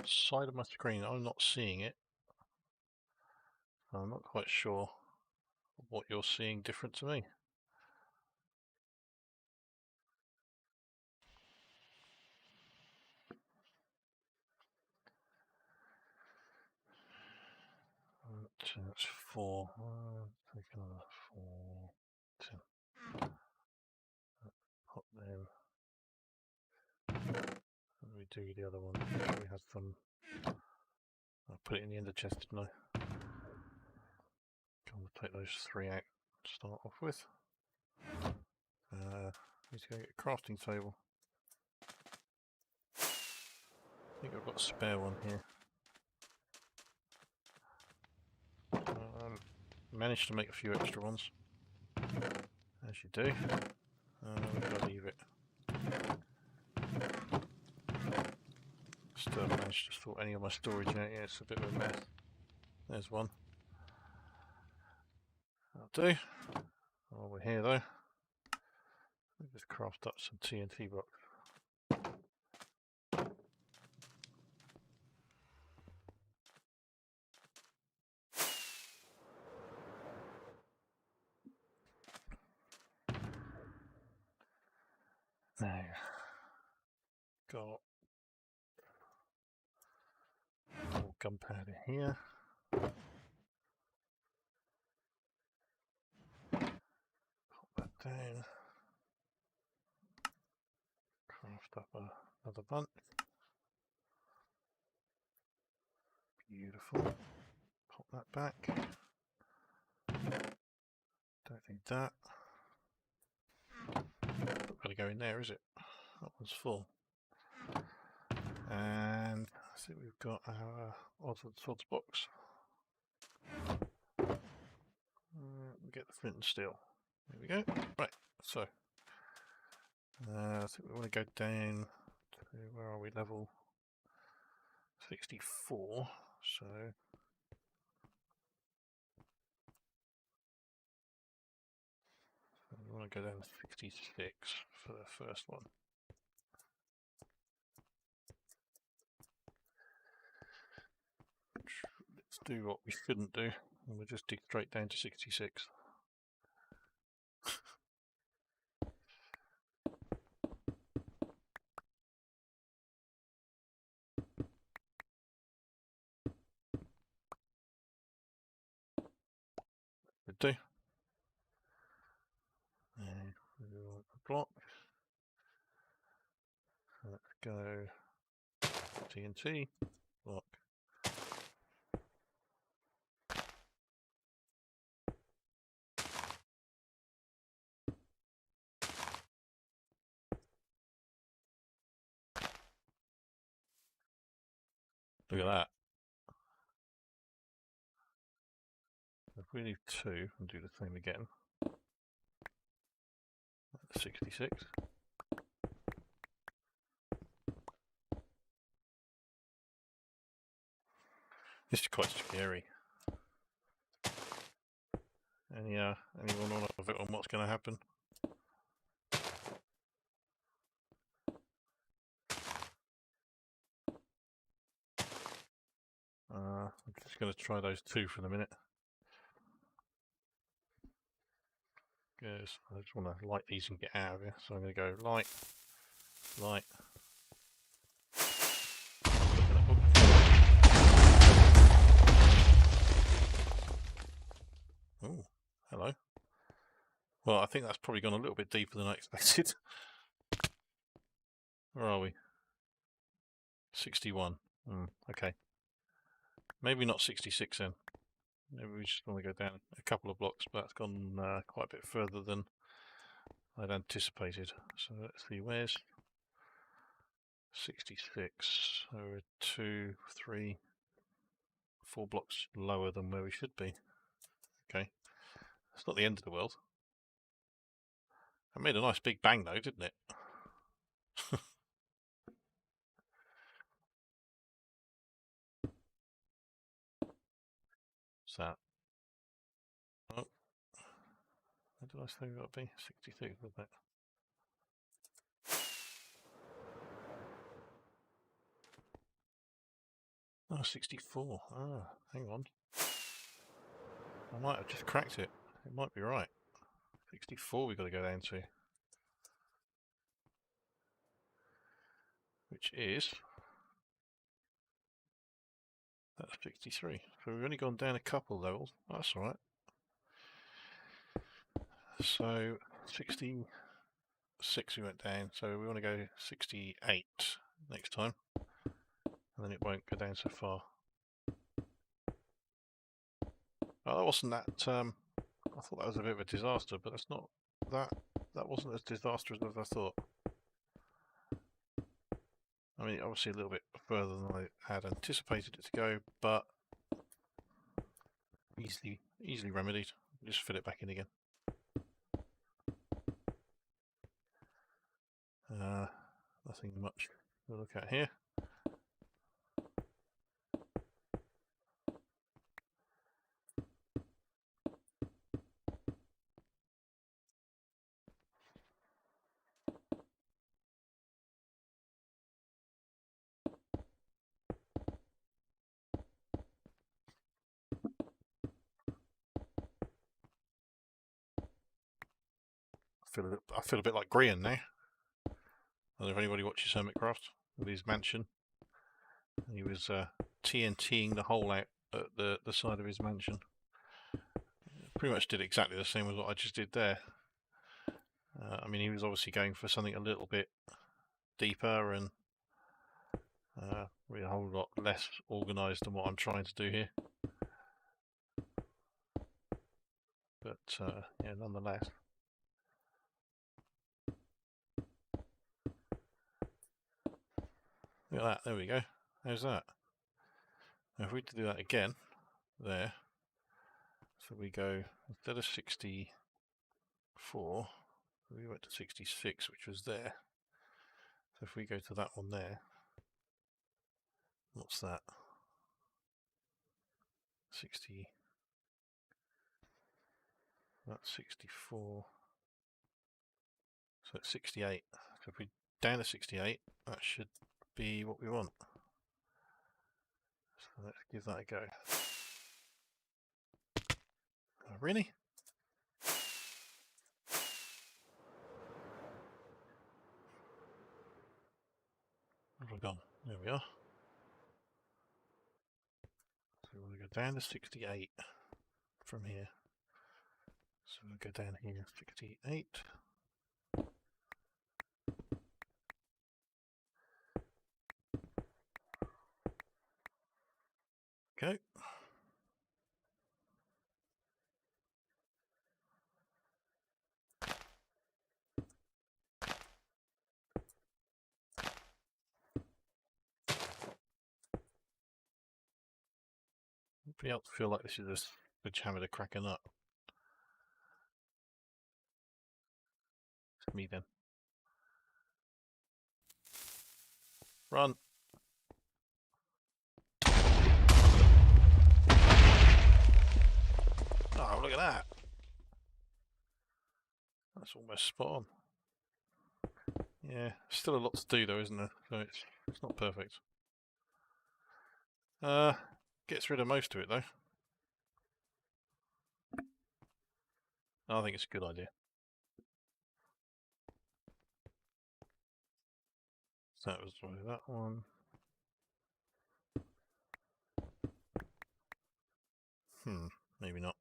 Side of my screen, I'm not seeing it. I'm not quite sure what you're seeing different to me. That's 4. Take another 4. 10. Pop them. How do we do the other one? We had some. I put it in the ender chest, didn't I? Come to take those 3 out to start off with. Need to go get a crafting table. I think I've got a spare one here. Managed to make a few extra ones, as you do. We've got to leave it. Still haven't managed to sort any of my storage out yet. It's a bit of a mess. There's one. That'll do. While we're here though, let's just craft up some TNT blocks. Now, got more gunpowder here. Pop that down. Craft up another bunch. Beautiful. Pop that back. Don't need that. Not going to go in there, is it? That one's full. And I think we've got our odds and sods box. We'll get the flint and steel. There we go. Right, so I think we want to go down to, where are we, level 64. So we want to go down to 66 for the first one. Let's do what we shouldn't do, and we'll just dig straight down to 66. Would do. And we want a block. Let's go TNT block. Look at that. If we leave 2 and do the same again, that's 66. This is quite scary. Anyone on of it on what's going to happen? I'm just going to try those 2 for the minute. Because I just want to light these and get out of here. So I'm going to go light, light. Oh, hello. Well, I think that's probably gone a little bit deeper than I expected. Where are we? 61. Okay. Maybe not 66 then. Maybe we just want to go down a couple of blocks, but it's gone quite a bit further than I'd anticipated. So let's see, where's 66? So we're 2, 3, 4 blocks lower than where we should be. Okay. It's not the end of the world. It made a nice big bang though, didn't it? What's that? Oh, what did I say that would be? 62, wasn't it? Oh, 64. Ah, hang on. I might have just cracked it. It might be right. 64 we've got to go down to. Which is... That's 63. So we've only gone down a couple levels. Oh, that's alright. So 66 we went down. So we want to go 68 next time. And then it won't go down so far. Oh, that wasn't that... I thought that was a bit of a disaster, but that's not... That wasn't as disastrous as I thought. I mean, obviously a little bit further than I had anticipated it to go, but easily remedied. Just fill it back in again. Nothing much to look at here. I feel a bit like Grian now. I don't know if anybody watches Hermitcraft with his mansion. He was TNTing the hole out at the side of his mansion. Pretty much did exactly the same as what I just did there. I mean, he was obviously going for something a little bit deeper and really a whole lot less organised than what I'm trying to do here. But yeah, nonetheless. Look at that, there we go. How's that? Now if we do that again, there, so we go, instead of 64, we went to 66, which was there. So if we go to that one there, what's that? 60, that's 64, so it's 68. So if we down to 68, that should be what we want. So let's give that a go. Oh, really? Where have I gone? There we are. So we want to go down to 68 from here. So we'll go down here, 68. Go. Anybody else feel like this is a sledgehammer to crack a nut? It's me then. Run! Oh, look at that! That's almost spot on. Yeah, still a lot to do though, isn't there? So it's not perfect. Gets rid of most of it though. I think it's a good idea. So that was that one. Maybe not.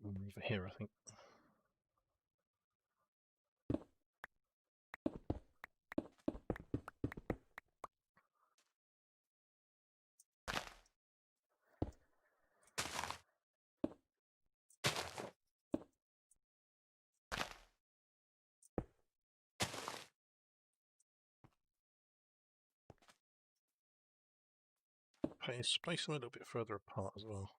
Over here, I think. space them a little bit further apart as well.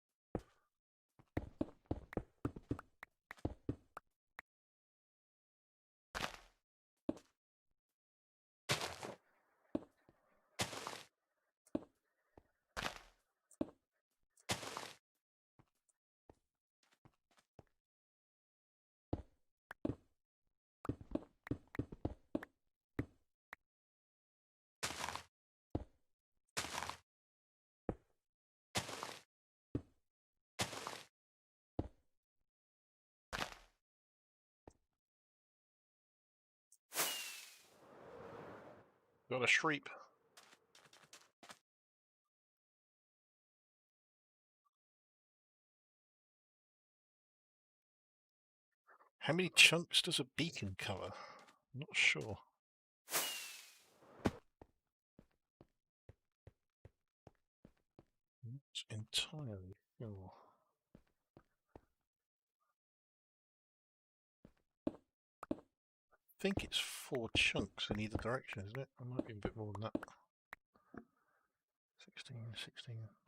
Got a shriek. How many chunks does a beacon cover? I'm not sure. Not entirely sure. I think it's 4 chunks in either direction, isn't it? It might be a bit more than that. 16,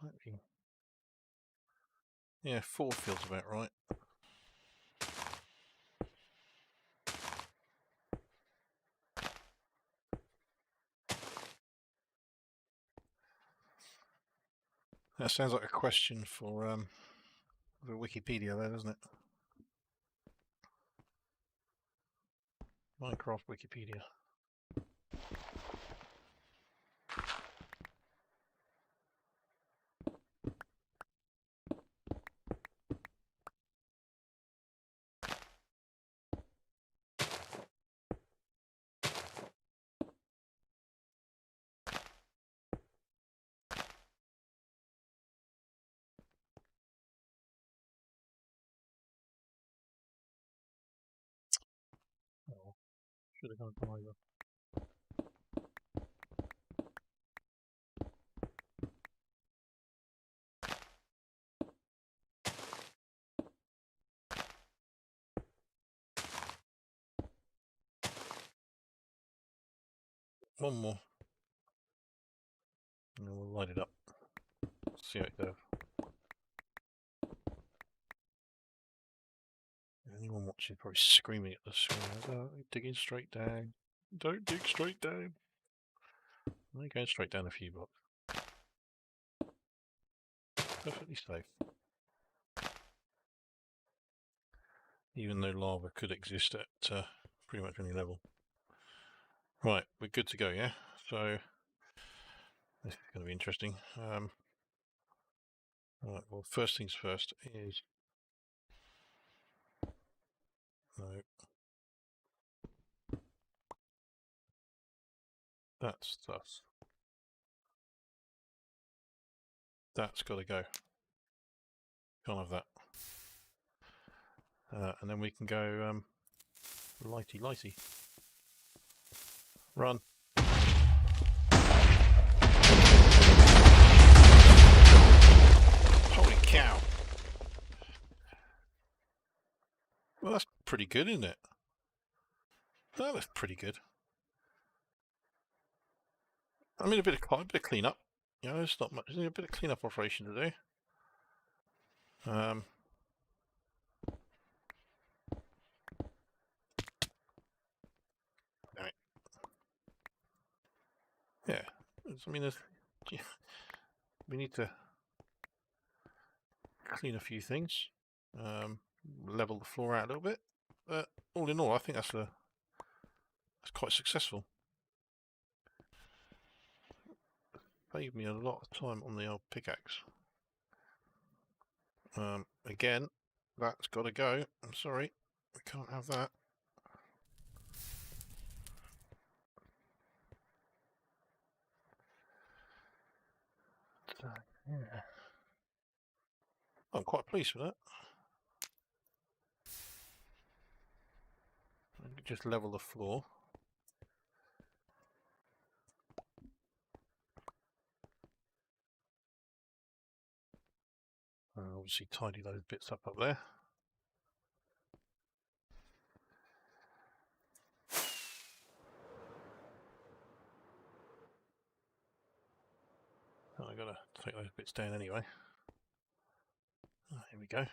might be. Yeah, 4 feels about right. That sounds like a question for the Wikipedia there, doesn't it? Minecraft Wikipedia. Oh, should have gone to Hydra. One more. And we'll light it up. See how it goes. Anyone watching probably screaming at the screen. Oh, digging straight down. Don't dig straight down. I'm going straight down a few blocks. Perfectly safe. Even though lava could exist at pretty much any level. Right, we're good to go, yeah? So, this is going to be interesting. Right, well, first things first is... No. That's thus. That's got to go. Can't have that. And then we can go lighty lighty. Run. Holy cow. Well, that's pretty good, isn't it? That was pretty good. I mean, a bit of cleanup. You know, it's not much. There's a bit of cleanup operation to do. Right. Yeah. I mean, we need to clean a few things. Level the floor out a little bit. But all in all, I think that's quite successful. Saved me a lot of time on the old pickaxe. Again, that's got to go. I'm sorry, we can't have that. So, yeah. I'm quite pleased with that. Just level the floor. Obviously tidy those bits up there. Oh, I gotta take those bits down anyway. Oh, here we go.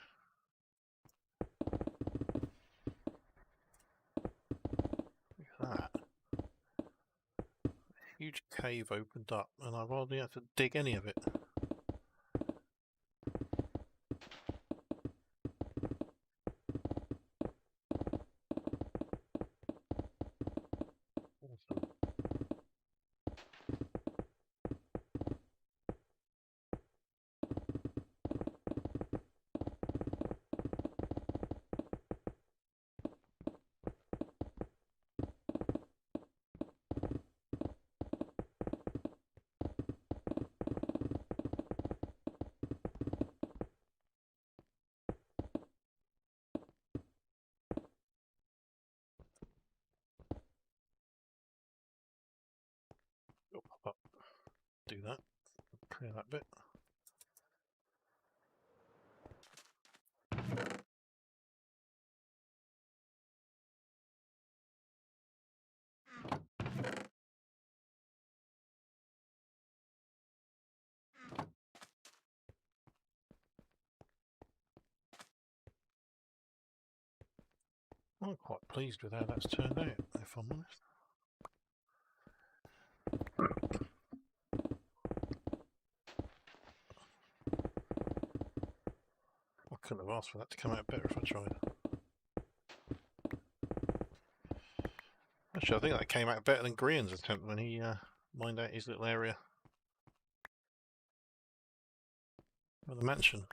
Look at that. A huge cave opened up, and I've hardly had to dig any of it. Awesome. 'll pop up. Do that. Clear that bit. I'm quite pleased with how that's turned out, if I'm honest. I couldn't have asked for that to come out better if I tried. Actually, I think that came out better than Grian's attempt when he mined out his little area of the mansion.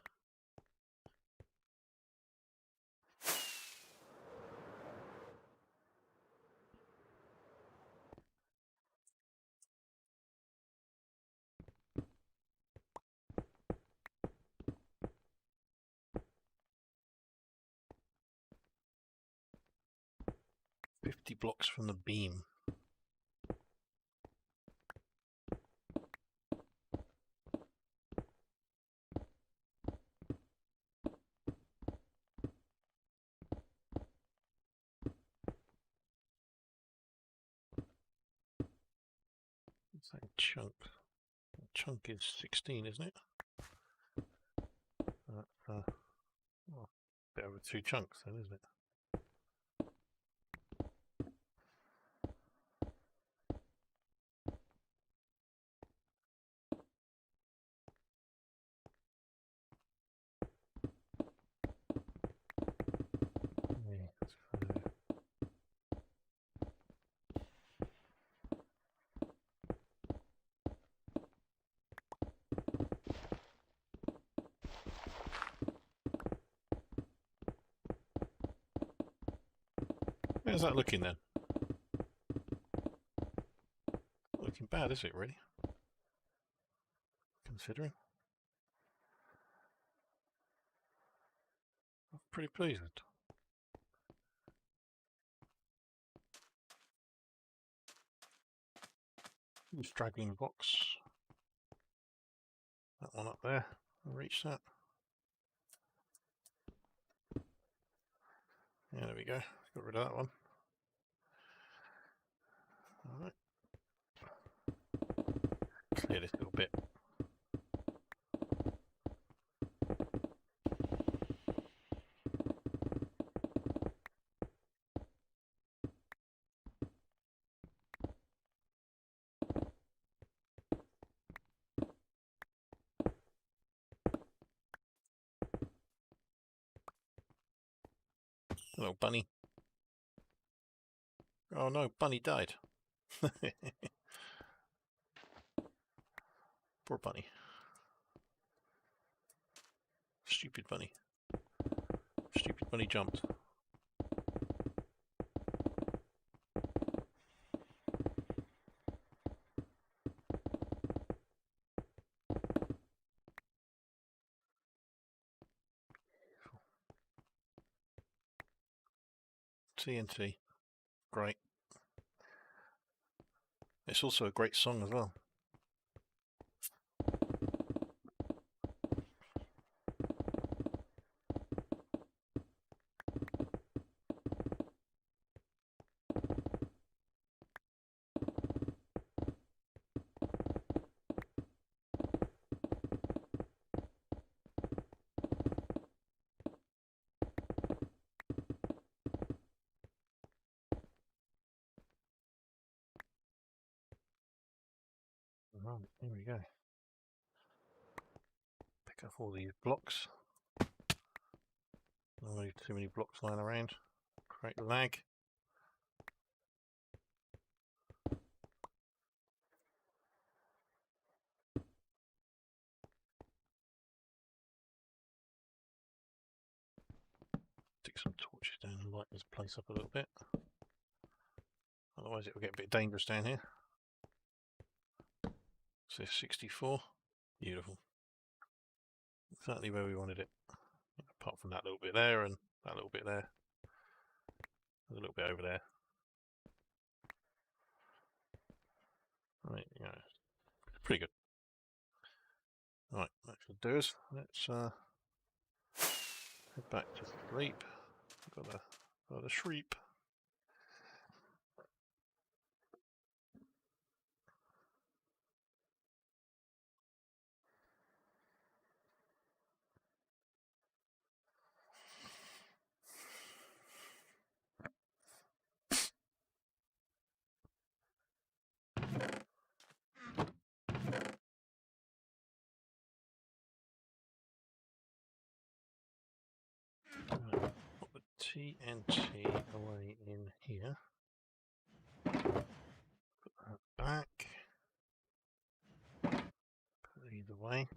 "50 blocks from the beam." What's that chunk? The chunk is 16, isn't it? Well, bit over 2 chunks then, isn't it? How's that looking then? Not looking bad, is it, really? Considering. I'm pretty pleased. Straggling box. That one up there. I'll reach that. Yeah, there we go. Got rid of that one. Alright. Clear this little bit. Hello, bunny. Oh no, bunny died. Poor bunny. Stupid bunny. Stupid bunny jumped. TNT. Great. It's also a great song as well. Right, here we go. Pick up all these blocks. Not really too many blocks lying around. Create lag. Stick some torches down and light this place up a little bit. Otherwise it will get a bit dangerous down here. So 64. Beautiful. Exactly where we wanted it. Apart from that little bit there and that little bit there. There's a little bit over there. Right, yeah. Pretty good. Right, that should do us. Let's head back to sleep. Got a sleep. Right, put the TNT away in here. Put that back. Put it either way.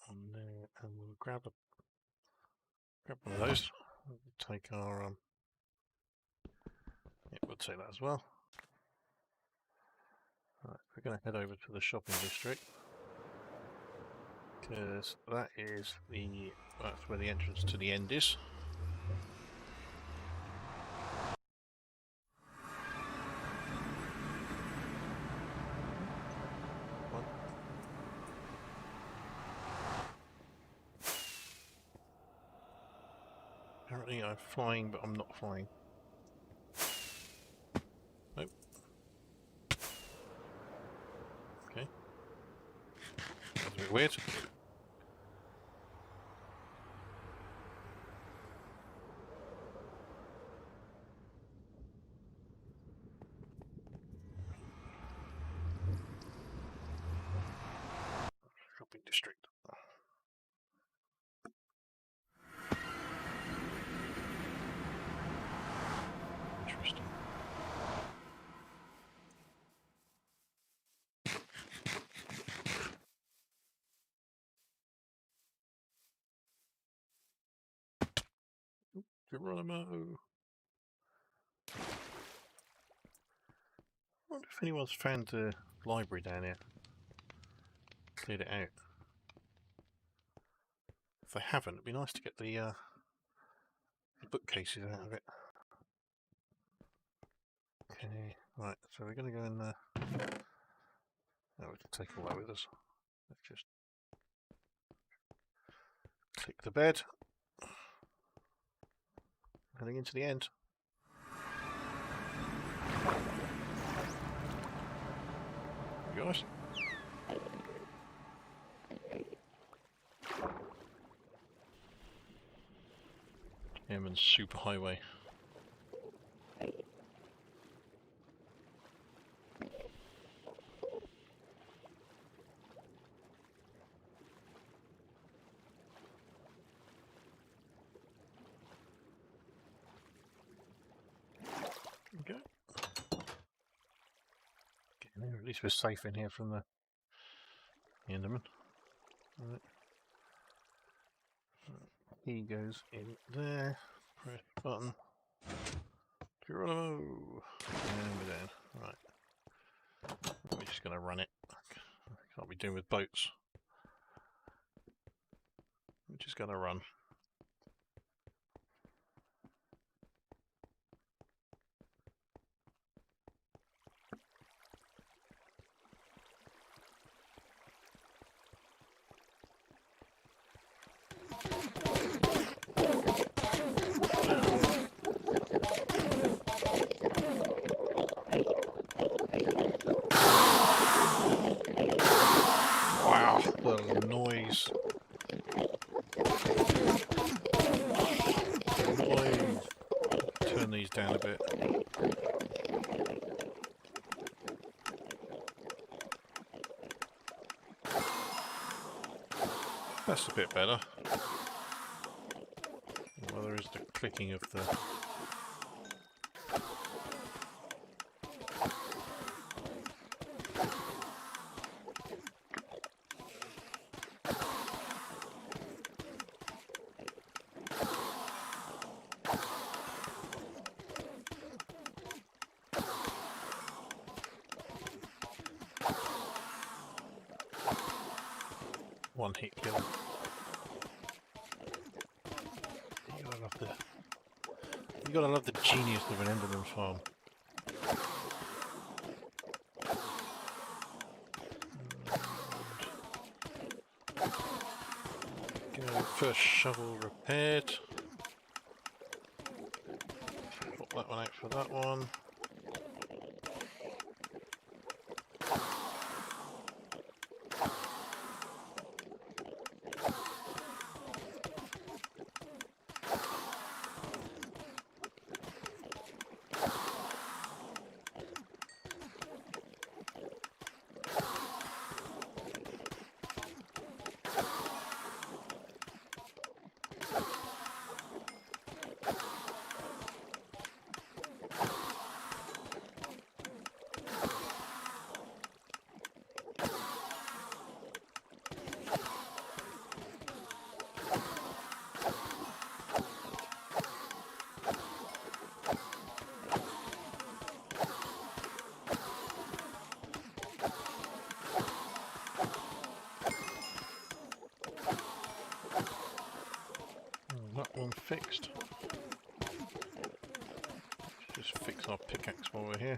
On there, and we'll grab one of those. We'll take our yeah, we'll take that as well. Right, we're going to head over to the shopping district because that's where the entrance to the end is. Apparently I'm flying, but I'm not flying. Nope. Okay. That's a bit weird. Shopping district. Interesting. Geronimo. I wonder if anyone's found the library down here. Cleared it out. If they haven't, it'd be nice to get the bookcases out of it. Okay, right, so we're going to go in there. Oh, we can take all that with us. Let's just click the bed. Heading into the end. You guys. Airman's Superhighway. Okay. At least we're safe in here from the Enderman. Right. He goes in there. Press button. Geronimo! And we're down. Right. We're just going to run it. Can't be doing with boats. We're just going to run. Wow, the noise. turn these down a bit. That's a bit better. Well, there is the clicking of the... one hit kill. You gotta love the genius of an Enderman farm. Go first shovel repaired. Pop that one out for that one. That one fixed. Just fix our pickaxe while we're here.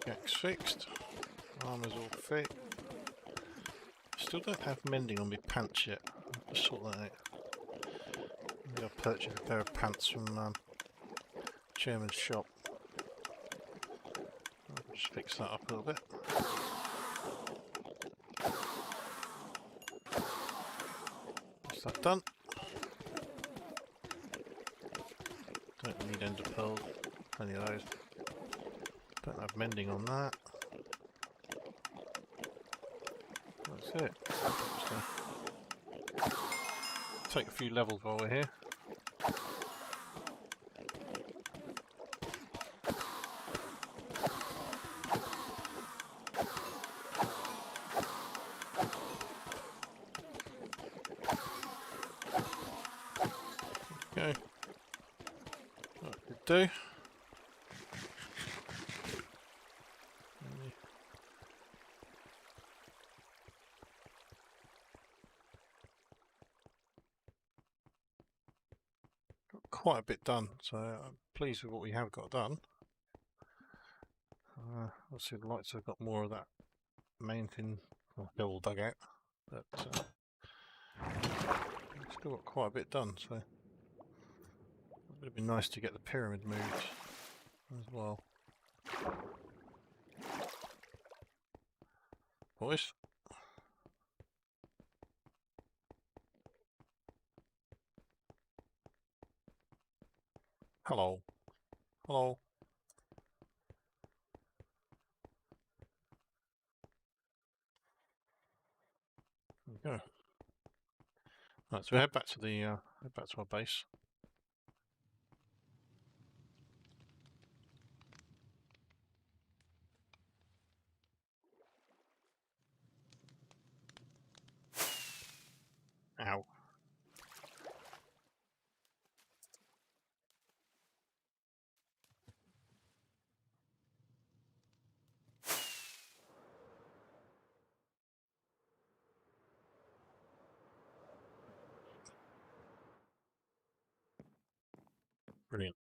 Pickaxe fixed. Armor's all fit. Still don't have mending on my pants yet. I'll have to sort that out. Maybe I'll purchase a pair of pants from Chairman's shop. I'll just fix that up a little bit. That's that done. Don't need ender pearl. Plenty of those. Don't have mending on that. That's it. Just, take a few levels while we're here. Okay. That could do. Quite a bit done, so I'm pleased with what we have got done. Obviously the lights have got more of that main thing, well, they're all dug out, but still got quite a bit done, so it would have been nice to get the pyramid moved as well. Boys? Hello. Hello. There we go. Right, so we head back to the head back to our base. Ow. Brilliant.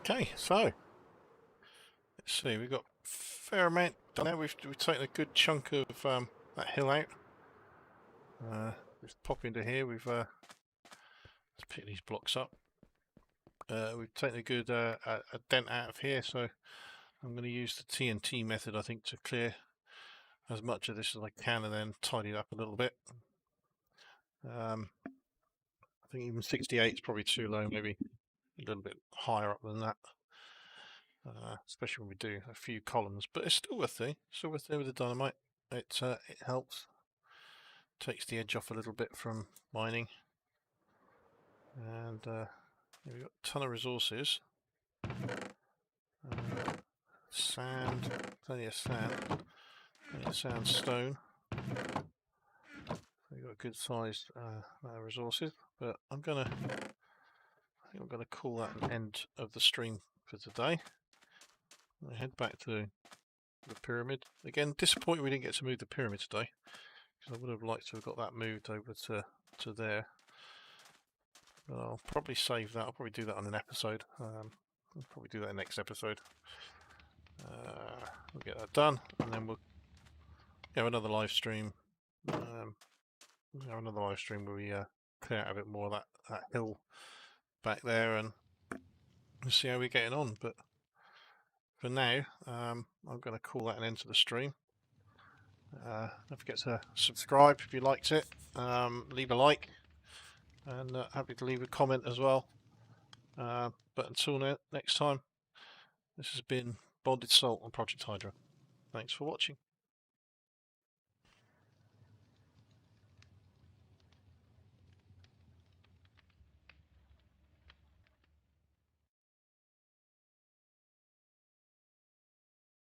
Okay, so let's see. We've got a fair amount done now. We've taken a good chunk of that hill out. Just pop into here. Let's pick these blocks up. We've taken a good a dent out of here, so I'm going to use the TNT method, I think, to clear as much of this as I can and then tidy it up a little bit. I think even 68 is probably too low, maybe a little bit higher up than that, especially when we do a few columns, but it's still worth it. Still worth it with the dynamite. It helps, takes the edge off a little bit from mining, and we've got a ton of resources. Sand, plenty of sand, sandstone. We've got a good sized amount of resources, but I think I'm gonna call that an end of the stream for today. I head back to the pyramid. Again, disappointed we didn't get to move the pyramid today, because I would have liked to have got that moved over to there. But I'll probably save that. I'll probably do that on an episode. I'll probably do that in the next episode. We'll get that done, and then we'll have another live stream. We'll have another live stream where we clear out a bit more of that hill back there, and we'll see how we're getting on. But for now, I'm going to call that an end to the stream. Don't forget to subscribe if you liked it. Leave a like, and happy to leave a comment as well. But until next time, this has been Bonded Salt on Project Hydra. Thanks for watching.